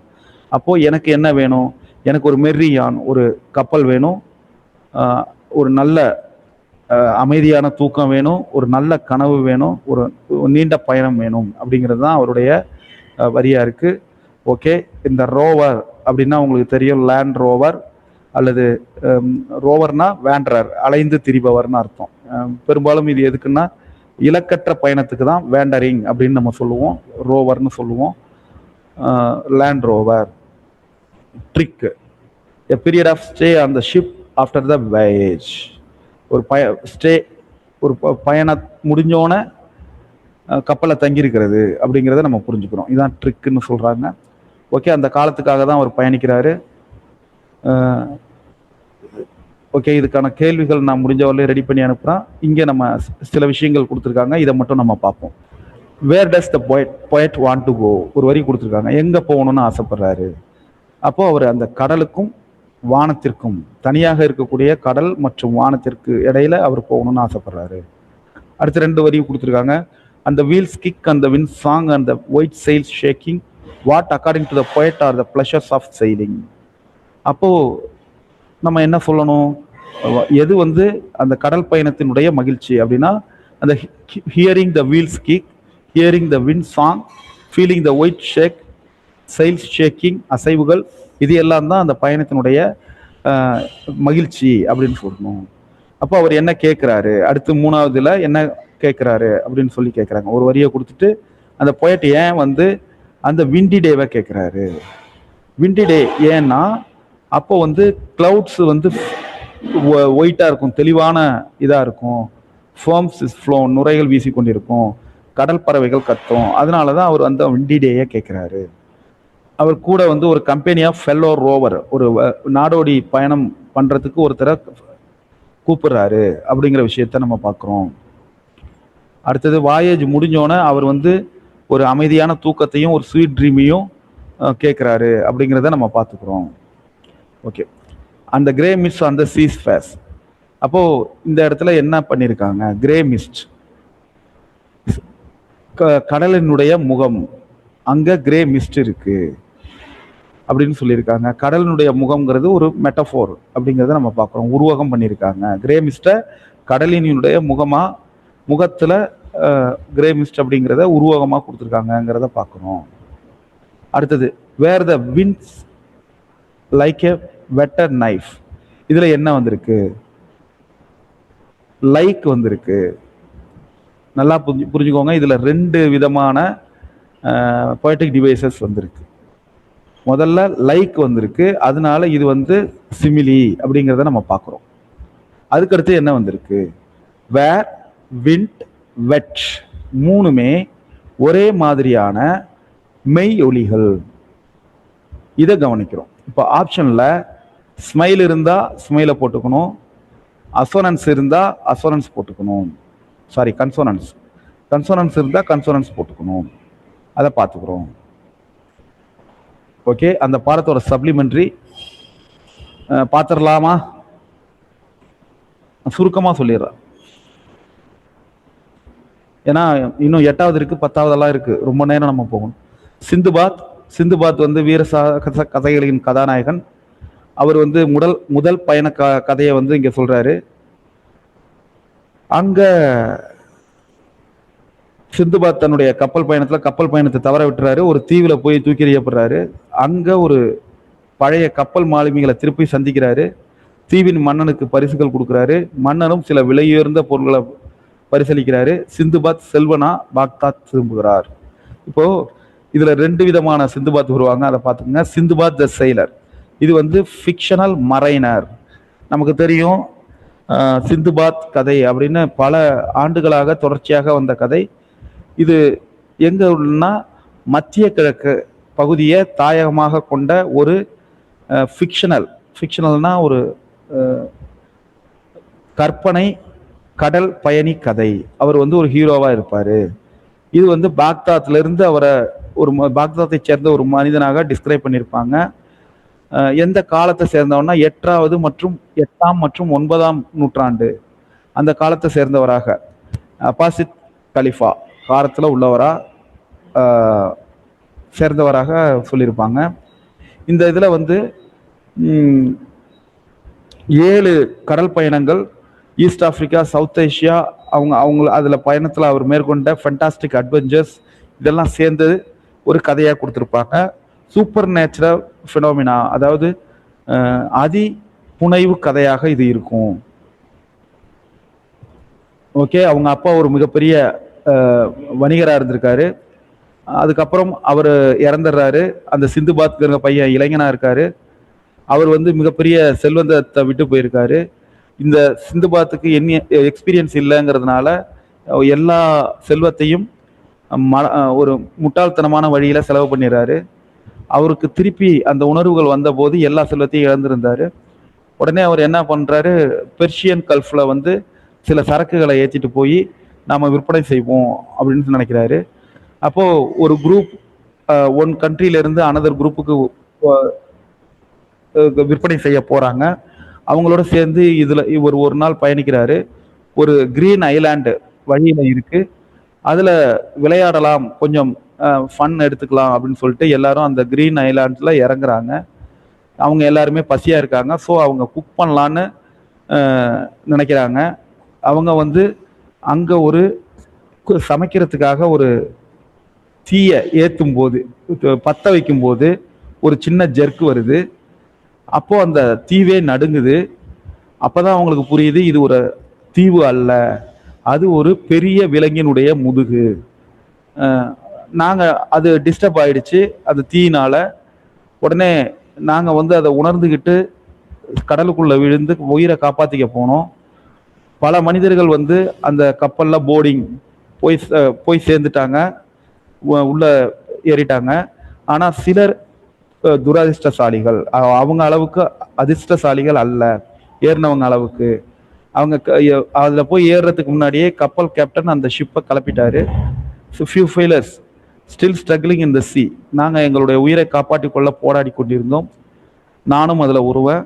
அப்போது எனக்கு என்ன வேணும்? எனக்கு ஒரு மெர்ரியான், ஒரு கப்பல் வேணும், ஒரு நல்ல அமைதியான தூக்கம் வேணும், ஒரு நல்ல கனவு வேணும், ஒரு நீண்ட பயணம் வேணும் அப்படிங்கிறது தான் அவருடைய வரியா இருக்கு. ஓகே, இந்த ரோவர் அப்படின்னா உங்களுக்கு தெரியும், லேண்ட் ரோவர் அல்லது ரோவர்னா வேண்டரர், அலைந்து திரிபவர்னு அர்த்தம். பெரும்பாலும் இது எதுக்குன்னா இலக்கற்ற பயணத்துக்கு தான் வேண்டரிங் அப்படின்னு நம்ம சொல்லுவோம், ரோவர்னு சொல்லுவோம். Land Rover. Trick, a period of stay on the ship after the voyage. ஒரு ஒரு பயணம் முடிஞ்சோன கப்பலை தங்கியிருக்கிறது அப்படிங்கிறத நம்ம புரிஞ்சுக்கிறோம். இதுதான் ட்ரிக்குன்னு சொல்கிறாங்க. ஓகே, அந்த காலத்துக்காக தான் அவர் பயணிக்கிறாரு. ஓகே, இதுக்கான கேள்விகள் நான் முடிஞ்ச வரலையும் ரெடி பண்ணி அனுப்புகிறேன். இங்கே நம்ம சில விஷயங்கள் கொடுத்துருக்காங்க, இதை மட்டும் நம்ம பார்ப்போம். வேர் டஸ் த poet want to go, ஒரு வரி கொடுத்துருக்காங்க, எங்கே போகணும்னு ஆசைப்படுறாரு. அப்போது அவர் அந்த கடலுக்கும் வானத்திற்கும், தனியாக இருக்கக்கூடிய கடல் மற்றும் வானத்திற்கு இடையில அவர் போகணும்னு ஆசைப்படுறாரு. அடுத்த 2 வரியும் கொடுத்துருக்காங்க. அந்த வீல்ஸ் கிக் அந்த வின் சாங் அந்த white sails shaking what according to the poet are the pleasures of sailing. அப்போது நம்ம என்ன சொல்லணும்? எது வந்து அந்த கடல் பயணத்தினுடைய மகிழ்ச்சி அப்படின்னா, அந்த hearing the wheels kick, hearing the wind song, feeling the white shake, sails shaking, அசைவுகள், இது எல்லாம் தான் அந்த பயணத்தினுடைய மகிழ்ச்சி அப்படின்னு சொல்லணும். அப்போ அவர் என்ன கேட்குறாரு, அடுத்து 3வதுல என்ன கேட்குறாரு அப்படின்னு சொல்லி கேட்குறாங்க. ஒரு வரியை கொடுத்துட்டு அந்த poet ஏன் வந்து அந்த விண்டி டேவை கேட்குறாரு. விண்டி டே ஏன்னா அப்போ வந்து கிளவுட்ஸ் வந்து ஒயிட்டாக இருக்கும், தெளிவான இதாக இருக்கும், ஃபோம்ஸ் இஸ் ஃப்ளோன், நுரைகள் வீசி கொண்டிருக்கும், கடல் பறவைகள் கத்தும். அதனால தான் அவர் அந்த விண்டி டேயை கேட்குறாரு. அவர் கூட வந்து ஒரு கம்பெனி ஆஃப் ஃபெல்லோ ரோவர், ஒரு நாடோடி பயணம் பண்ணுறதுக்கு ஒருத்தரை கூப்பிடுறாரு அப்படிங்கிற விஷயத்த நம்ம பார்க்குறோம். அடுத்தது வாயேஜ் முடிஞ்சோன்னே அவர் வந்து ஒரு அமைதியான தூக்கத்தையும் ஒரு ஸ்வீட் ட்ரீமையும் கேட்குறாரு அப்படிங்கிறத நம்ம பார்த்துக்குறோம். ஓகே, அந்த கிரே மிஸ்ட் அந்த சீஸ் ஃபேஸ். அப்போது இந்த இடத்துல என்ன பண்ணியிருக்காங்க? கிரே மிஸ்ட், கடலினுடைய முகம், அங்கே கிரே மிஸ்ட் இருக்கு அப்படின்னு சொல்லியிருக்காங்க. கடலினுடைய முகம்ங்கிறது ஒரு மெட்டஃபோர் அப்படிங்கிறத நம்ம பார்க்குறோம், உருவகம் பண்ணியிருக்காங்க. கிரே மிஸ்ட்டை கடலினுடைய முகத்தில் கிரே மிஸ்ட் அப்படிங்கிறத உருவகமாக கொடுத்துருக்காங்கிறத பார்க்குறோம். அடுத்தது வேர் த வின்ஸ் லைக் எ வெட்டர் நைஃப், இதில் என்ன வந்திருக்கு? லைக் வந்திருக்கு. நல்லா புரிஞ்சுக்கோங்க, இதில் 2 விதமான பொயட்டிக் டிவைசஸ் வந்திருக்கு. முதல்ல லைக் வந்திருக்கு, அதனால இது வந்து சிமிலி அப்படிங்கிறத நம்ம பார்க்குறோம். அதுக்கடுத்து என்ன வந்திருக்கு? வேர், விண்ட், வெட், 3மே ஒரே மாதிரியான மெய் ஒலிகள். இதை கவனிக்கிறோம். இப்போ ஆப்ஷனில் ஸ்மைல் இருந்தால் ஸ்மைலை போட்டுக்கணும், அசோனன்ஸ் இருந்தால் அசோனன்ஸ் போட்டுக்கணும், சாரி கன்சோனன்ஸ் இருந்தால் கன்சோனன்ஸ் போட்டுக்கணும். அதை பார்த்துக்கிறோம். ஓகே, அந்த பாடத்தோட சப்ளிமெண்ட்ரி பார்த்துடலாமா? சுருக்கமாக சொல்லிடுறேன், ஏன்னா இன்னும் 8வது இருக்குது, 10வதெல்லாம் இருக்குது, ரொம்ப நேரம் நம்ம போகணும். சிந்துபாத் வந்து வீர கதைகளின் கதாநாயகன். அவர் வந்து முதல் பயண கதையை வந்து இங்கே சொல்கிறாரு. அங்கே சிந்துபாத் தன்னுடைய கப்பல் பயணத்தை தவற விட்டுறாரு, ஒரு தீவில் போய் தூக்கி எறியப்படுறாரு. அங்கே ஒரு பழைய கப்பல் மாலுமிகளை திருப்பி சந்திக்கிறாரு. தீவின் மன்னனுக்கு பரிசுகள் கொடுக்குறாரு. மன்னனும் சில விலையுயர்ந்த பொருட்களை பரிசளிக்கிறாரு. சிந்துபாத் செல்வனா பாக்தாத் திரும்புகிறார். இப்போ இதுல 2 விதமான சிந்துபாத் வருவாங்க, அதை பார்த்துக்கோங்க. சிந்துபாத் த செயிலர், இது வந்து ஃபிக்ஷனல் மரைனர். நமக்கு தெரியும் சிந்துபாத் கதை அப்படின்னு பல ஆண்டுகளாக தொடர்ச்சியாக வந்த கதை. இது எங்க உள்ளனா மத்திய கிழக்கு பகுதியை தாயகமாக கொண்ட ஒரு ஃபிக்ஷனல்னா ஒரு கற்பனை கடல் பயணி கதை. அவர் வந்து ஒரு ஹீரோவா இருப்பாரு. இது வந்து பாக்தாத்ல இருந்து அவரை ஒரு பாக்தாத்தை சேர்ந்த ஒரு மனிதனாக டிஸ்கிரைப் பண்ணியிருப்பாங்க. எந்த காலத்தை சேர்ந்தவன்னா எட்டாம் மற்றும் 9ஆம் நூற்றாண்டு அந்த காலத்தை சேர்ந்தவராக அப்பாசித் கலிஃபா காலத்தில் உள்ளவரா சேர்ந்தவராக சொல்லியிருப்பாங்க. இந்த இதில் வந்து 7 கடல் பயணங்கள் ஈஸ்ட் ஆப்பிரிக்கா, சவுத் ஏஷியா, அவங்க அதில் பயணத்தில் அவர் மேற்கொண்ட ஃபென்டாஸ்டிக் அட்வென்ச்சர்ஸ் இதெல்லாம் சேர்ந்து ஒரு கதையாக கொடுத்துருப்பாங்க. சூப்பர் நேச்சுரல் ஃபினோமினா, அதாவது அதி புனைவு கதையாக இது இருக்கும். ஓகே, அவங்க அப்பா ஒரு மிகப்பெரிய வணிகராக இருந்திருக்காரு. அதுக்கப்புறம் அவர் இறந்துடுறாரு. அந்த சிந்துபாத்ங்கிற பையன் இளைஞனாக இருக்காரு. அவர் வந்து மிகப்பெரிய செல்வந்தத்தை விட்டு போயிருக்காரு. இந்த சிந்துபாத்துக்கு என்ன எக்ஸ்பீரியன்ஸ் இல்லைங்கிறதுனால எல்லா செல்வத்தையும் ஒரு முட்டாள்தனமான வழியில் செலவு பண்ணிடுறாரு. அவருக்கு திருப்பி அந்த உணர்வுகள் வந்தபோது எல்லா செல்வத்தையும் இழந்திருந்தாரு. உடனே அவர் என்ன பண்ணுறாரு, பெர்ஷியன் கல்ஃபில் வந்து சில சரக்குகளை ஏற்றிட்டு போய் நாம் விற்பனை செய்வோம் அப்படின்னு நினைக்கிறாரு. அப்போது ஒரு குரூப் ஒன் கண்ட்ரியிலேருந்து அனதர் குரூப்புக்கு விற்பனை செய்ய போகிறாங்க. அவங்களோட சேர்ந்து இதில் இவர் ஒரு நாள் பயணிக்கிறாரு. ஒரு கிரீன் ஐலாண்டு வழியில் இருக்குது. அதில் விளையாடலாம், கொஞ்சம் ஃபன் எடுத்துக்கலாம் அப்படின்னு சொல்லிட்டு எல்லாரும் அந்த கிரீன் ஐலாண்டில் இறங்குறாங்க. அவங்க எல்லாருமே பசியாக இருக்காங்க. ஸோ அவங்க குக் பண்ணலான்னு நினைக்கிறாங்க. அவங்க வந்து அங்கே ஒரு சமைக்கிறதுக்காக ஒரு தீயை ஏற்றும் போது, பற்ற வைக்கும்போது ஒரு சின்ன ஜெர்க்கு வருது. அப்போது அந்த தீவே நடுங்குது. அப்போ தான் அவங்களுக்கு புரியுது இது ஒரு தீவு அல்ல, அது ஒரு பெரிய விலங்கினுடைய முதுகு. நாங்கள் அது டிஸ்டர்ப் ஆயிடுச்சு அந்த தீயினால். உடனே நாங்கள் வந்து அதை உணர்ந்துக்கிட்டு கடலுக்குள்ளே விழுந்து உயிரை காப்பாற்றிக்க போனோம். பல மனிதர்கள் வந்து அந்த கப்பலில் போர்டிங் போய் சேர்ந்துட்டாங்க, உள்ளே ஏறிட்டாங்க. ஆனால் சிலர் துரதிர்ஷ்டசாலிகள், அவங்க அளவுக்கு அதிர்ஷ்டசாலிகள் அல்ல, ஏறினவங்க அளவுக்கு. அவங்க அதில் போய் ஏறுறதுக்கு முன்னாடியே கப்பல் கேப்டன் அந்த ஷிப்பை கிளப்பிட்டாரு. Few failures still struggling in the sea. நாங்கள் எங்களுடைய உயிரை காப்பாற்றி கொள்ள போராடி கொண்டிருந்தோம். நானும் அதில் ஒருவன்.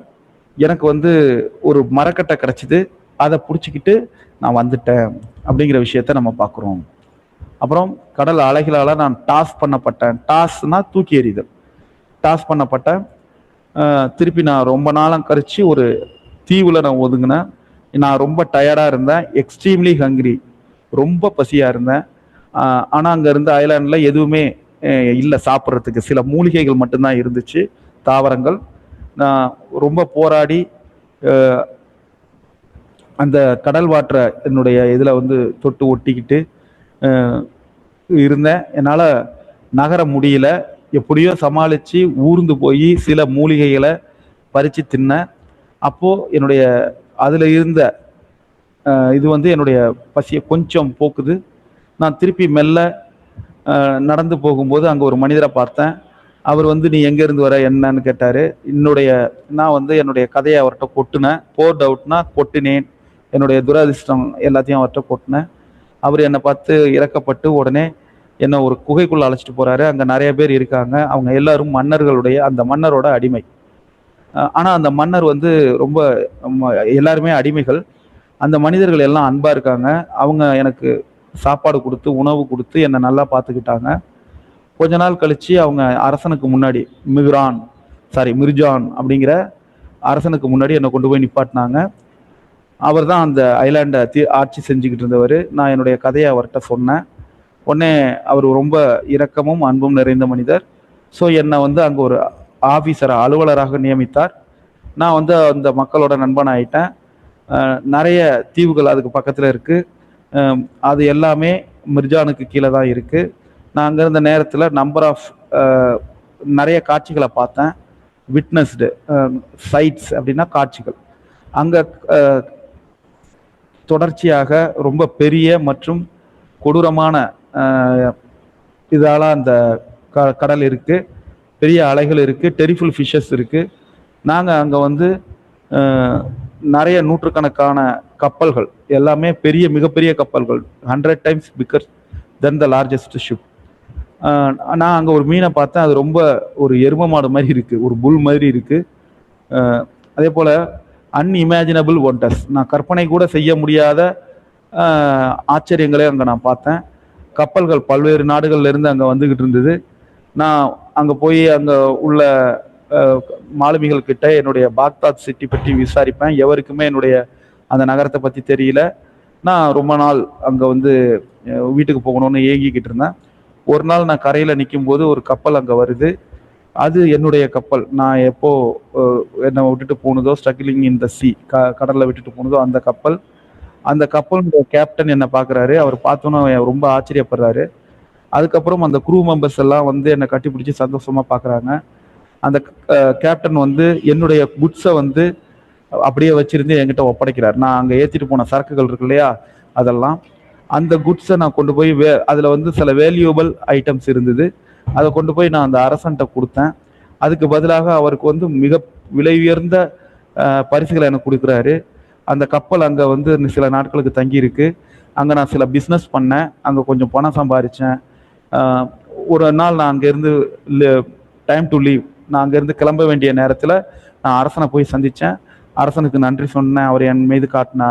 எனக்கு வந்து ஒரு மரக்கட்டை கிடச்சிது, அதை பிடிச்சிக்கிட்டு நான் வந்துட்டேன் அப்படிங்கிற விஷயத்த நம்ம பார்க்குறோம். அப்புறம் கடல் அலைகளால் நான் டாஸ் பண்ணப்பட்டேன். டாஸ்னா தூக்கி எறிதல். டாஸ் பண்ணப்பட்டேன். திருப்பி நான் ரொம்ப நாளம் கழிச்சு ஒரு தீவில் நான் ஒதுங்கினேன். நான் ரொம்ப டயர்டாக இருந்தேன், எக்ஸ்ட்ரீம்லி ஹங்க்ரி, ரொம்ப பசியாக இருந்தேன். ஆனால் அங்கே இருந்த ஐலாண்டில் எதுவுமே இல்லை சாப்பிட்றதுக்கு. சில மூலிகைகள் மட்டும்தான் இருந்துச்சு, தாவரங்கள். நான் ரொம்ப போராடி அந்த கடல் வாட்டரை என்னுடைய இதில் வந்து தொட்டு ஒட்டிக்கிட்டு இருந்தேன். என்னால் நகர முடியல. எப்படியோ சமாளித்து ஊர்ந்து போய் சில மூலிகைகளை பறித்து தின்னேன். அப்போது என்னுடைய அதில் இருந்த இது வந்து என்னுடைய பசியை கொஞ்சம் போக்குது. நான் திருப்பி மெல்ல நடந்து போகும்போது அங்கே ஒரு மனிதரை பார்த்தேன். அவர் வந்து நீ எங்கேருந்து வர என்னன்னு கேட்டார். நான் வந்து என்னுடைய கதையை அவர்கிட்ட கொட்டினேன். போர்ட் அவுட்னா கொட்டினேன், என்னுடைய துரதிர்ஷ்டம் எல்லாத்தையும் அவர்கிட்ட கொட்டினேன். அவர் என்னை பார்த்து இறக்கப்பட்டு உடனே என்னை ஒரு குகைக்குள்ளே அழைச்சிட்டு போகிறாரு. அங்கே நிறைய பேர் இருக்காங்க. அவங்க எல்லாரும் அந்த மன்னரோட அடிமை. ஆனால் அந்த மன்னர் வந்து ரொம்ப எல்லாருமே அடிமைகள். அந்த மனிதர்கள் எல்லாம் அன்பாக இருக்காங்க. அவங்க எனக்கு சாப்பாடு கொடுத்து உணவு கொடுத்து என்னை நல்லா பார்த்துக்கிட்டாங்க. கொஞ்ச நாள் கழித்து அவங்க அரசனுக்கு முன்னாடி மிர்ஜான் அப்படிங்கிற அரசனுக்கு முன்னாடி என்னை கொண்டு போய் நிப்பாட்டினாங்க. அவர் தான் அந்த ஐலாண்டை ஆட்சி செஞ்சுக்கிட்டு இருந்தவர். நான் என்னுடைய கதையை அவர்கிட்ட சொன்னேன். உடனே அவர் ரொம்ப இரக்கமும் அன்பும் நிறைந்த மனிதர். ஸோ என்னை வந்து அங்கே ஒரு அலுவலராக நியமித்தார். நான் வந்து அந்த மக்களோட நண்பன் ஆகிட்டேன். நிறைய தீவுகள் அதுக்கு பக்கத்தில் இருக்குது. அது எல்லாமே மிர்ஜானுக்கு கீழே தான் இருக்குது. நான் அங்கே இருந்த நேரத்தில் நிறைய காட்சிகளை பார்த்தேன். விட்னஸ்டு சைட்ஸ் அப்படின்னா காட்சிகள். அங்கே தொடர்ச்சியாக ரொம்ப பெரிய மற்றும் கொடூரமான இதால் அந்த கடல் இருக்குது, பெரிய அலைகள் இருக்குது, டெரிஃபுல் ஃபிஷஸ் இருக்குது. நாங்கள் அங்கே வந்து நிறைய நூற்றுக்கணக்கான கப்பல்கள் எல்லாமே மிகப்பெரிய கப்பல்கள், 100 times bigger than the largest ship. நான் அங்கே ஒரு மீனை பார்த்தேன். அது ரொம்ப ஒரு எரும மாடு மாதிரி இருக்கு, ஒரு புல் மாதிரி இருக்கு. அதே போல அன்இமேஜினபிள் ஒண்டர்ஸ், நான் கற்பனை கூட செய்ய முடியாத ஆச்சரியங்களே அங்கே நான் பார்த்தேன். கப்பல்கள் பல்வேறு நாடுகள்ல இருந்து அங்கே வந்துகிட்டு இருந்தது. நான் அங்கே போய் அங்கே உள்ள மாலுமிகள் கிட்ட என்னுடைய பாக்தாத் சிட்டி பற்றி விசாரிப்பேன். எவருக்குமே என்னுடைய அந்த நகரத்தை பற்றி தெரியல. நான் ரொம்ப நாள் அங்கே வந்து வீட்டுக்கு போகணும்னு ஏங்கிக்கிட்டு இருந்தேன். ஒரு நாள் நான் கரையில் நிற்கும் போது ஒரு கப்பல் அங்கே வருது. அது என்னுடைய கப்பல். நான் எப்போ என்னை விட்டுட்டு போனதோ, ஸ்ட்ரகிளிங் இன் த சி, கடலில் விட்டுட்டு போனதோ அந்த கப்பல். அந்த கப்பலுடைய கேப்டன் என்னை பார்க்குறாரு. அவர் பார்த்தோன்னே ரொம்ப ஆச்சரியப்படுறாரு. அதுக்கப்புறம் அந்த க்ரூ மெம்பர்ஸ் எல்லாம் வந்து என்னை கட்டிப்பிடிச்சி சந்தோஷமாக பார்க்குறாங்க. அந்த கேப்டன் வந்து என்னுடைய குட்ஸை வந்து அப்படியே வச்சிருந்து என்கிட்ட ஒப்படைக்கிறார். நான் அங்கே ஏற்றிட்டு போன சரக்குகள் இருக்கு இல்லையா, அதெல்லாம் அந்த குட்ஸை நான் கொண்டு போய் அதில் வந்து சில வேல்யூபிள் ஐட்டம்ஸ் இருந்தது. அதை கொண்டு போய் நான் அந்த அரசன்ட்ட கொடுத்தேன். அதுக்கு பதிலாக அவருக்கு வந்து மிக விலை உயர்ந்த பரிசுகளை எனக்கு கொடுக்குறாரு. அந்த கப்பல் அங்கே வந்து சில நாட்களுக்கு தங்கியிருக்கு. அங்கே நான் சில பிஸ்னஸ் பண்ணேன், அங்கே கொஞ்சம் பணம் சம்பாதிச்சேன். ஒரு நாள் நான் அங்கேருந்து டைம் டு லீவ், நான் அங்கேருந்து கிளம்ப வேண்டிய நேரத்தில் நான் அரசனை போய் சந்தித்தேன். அரசனுக்கு நன்றி சொன்னேன். அவர் என் மீது காட்டின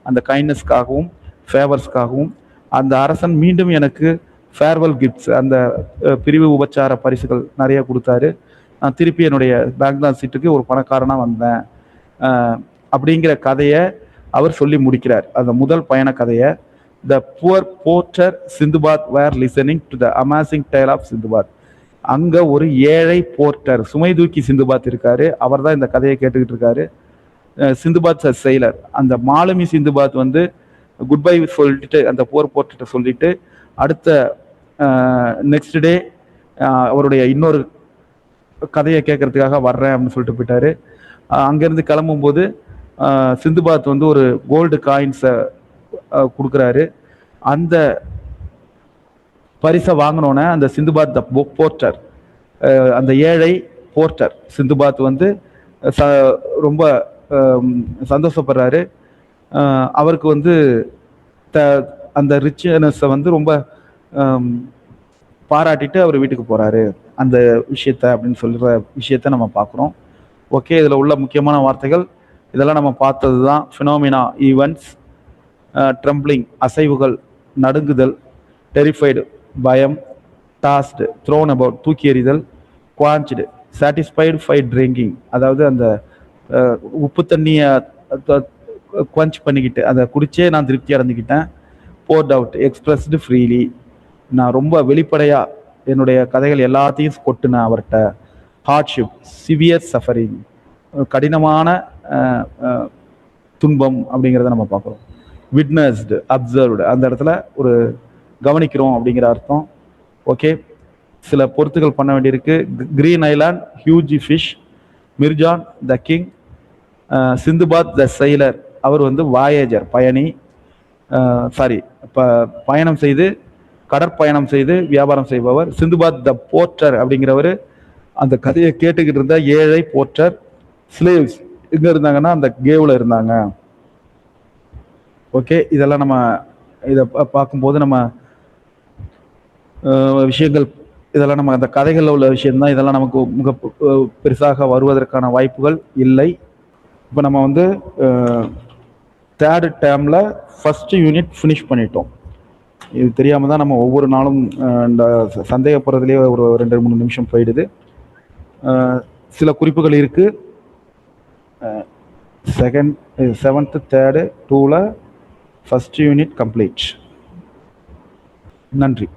அந்த கைண்ட்னஸ்க்காகவும் ஃபேவர்ஸ்க்காகவும். அந்த அரசன் மீண்டும் எனக்கு ஃபேர்வெல் கிஃப்ட்ஸ், அந்த பிரிவு உபச்சார பரிசுகள் நிறைய கொடுத்தாரு. நான் திருப்பி என்னுடைய பாக்தாத் சீட்டுக்கு ஒரு பணக்காரனாக வந்தேன் அப்படிங்கிற கதையை அவர் சொல்லி முடிக்கிறார். அந்த முதல் பயண கதையை. The poor porter Sindbad were listening to the amazing tale of Sindbad. அங்கே ஒரு ஏழை போர்ட்டர், சுமை தூக்கி சிந்துபாத் இருக்காரு. அவர் தான் இந்த கதையை கேட்டுக்கிட்டு இருக்காரு. சிந்துபாத் செயலர், அந்த மாலுமி சிந்துபாத் வந்து குட் பை சொல்லிட்டு அந்த போர் போர்ட்டர்கிட்ட சொல்லிட்டு அடுத்த நெக்ஸ்ட் டே அவருடைய இன்னொரு கதையை கேட்கறதுக்காக வர்றேன் அப்படின்னு சொல்லிட்டு போயிட்டாரு. அங்கேருந்து கிளம்பும்போது சிந்துபாத் வந்து ஒரு கோல்டு காயின்ஸை கொடுக்குறாரு. அந்த பரிசை வாங்கினோன்னே அந்த சிந்துபாத் த போர்ட்டர், அந்த ஏழை போர்ட்டர் சிந்துபாத் வந்து ரொம்ப சந்தோஷப்படுறாரு. அவருக்கு வந்து அந்த ரிச்னஸை வந்து ரொம்ப பாராட்டிட்டு அவர் வீட்டுக்கு போகிறாரு. அந்த விஷயத்த அப்படின்னு சொல்கிற விஷயத்த நம்ம பார்க்குறோம். ஓகே, இதில் உள்ள முக்கியமான வார்த்தைகள் இதெல்லாம் நம்ம பார்த்தது தான். ஃபினோமினா, ஈவெண்ட்ஸ், ட்ரம்பிளிங் அசைவுகள், நடுங்குதல், டெரிஃபைடு பயம், டாஸ்டு த்ரோன் அபவுட் தூக்கி எறிதல், குவான்ச்டு சாட்டிஸ்ஃபைடு ஃபைட் ட்ரிங்கிங், அதாவது அந்த உப்பு தண்ணியை குவன்ச் பண்ணிக்கிட்டு அதை குடிச்சே நான் திருப்தி அடைஞ்சிக்கிட்டேன். போர்ட் அவுட் எக்ஸ்பிரஸ்டு ஃப்ரீலி, நான் ரொம்ப வெளிப்படையாக என்னுடைய கதைகள் எல்லாத்தையும் கொட்டுனேன் அவர்கிட்ட. ஹார்ட்ஷிப் சிவியர் சஃபரிங், கடினமான துன்பம் அப்படிங்கிறத நம்ம பார்க்குறோம். விட்னஸ்டு அப்சர்வ்டு, அந்த இடத்துல ஒரு கவனிக்கிறோம் அப்படிங்கிற அர்த்தம். ஓகே, சில பொறுத்துகள் பண்ண வேண்டியிருக்கு. Green island, huge fish, Mirjan the king, Sindbad the sailor, அவர் வந்து வாயேஜர் பயணி, பயணம் செய்து கடற்பயணம் செய்து வியாபாரம் செய்பவர். சிந்துபாத் த போர்ட்டர் அப்படிங்கிறவர் அந்த கதையை கேட்டுக்கிட்டு இருந்த ஏழை போர்ட்டர். ஸ்லேவ்ஸ் எங்கே இருந்தாங்கன்னா அந்த கேவில் இருந்தாங்க. ஓகே, இதெல்லாம் நம்ம இதை பார்க்கும்போது நம்ம விஷயங்கள், இதெல்லாம் நம்ம அந்த கதைகளில் உள்ள விஷயம்தான். இதெல்லாம் நமக்கு மிக பெருசாக வருவதற்கான வாய்ப்புகள் இல்லை. இப்போ நம்ம வந்து தேர்ட் டேர்மில் ஃபஸ்ட்டு யூனிட் ஃபினிஷ் பண்ணிட்டோம். இது தெரியாமல் தான் நம்ம ஒவ்வொரு நாளும் இந்த சந்தேகப்படுறதுலேயே ஒரு 2-3 நிமிஷம் போயிடுது. சில குறிப்புகள் இருக்குது. 7th 3rd 2ல் ஃபஸ்ட் யூனிட் கம்ப்ளீட். நன்றி.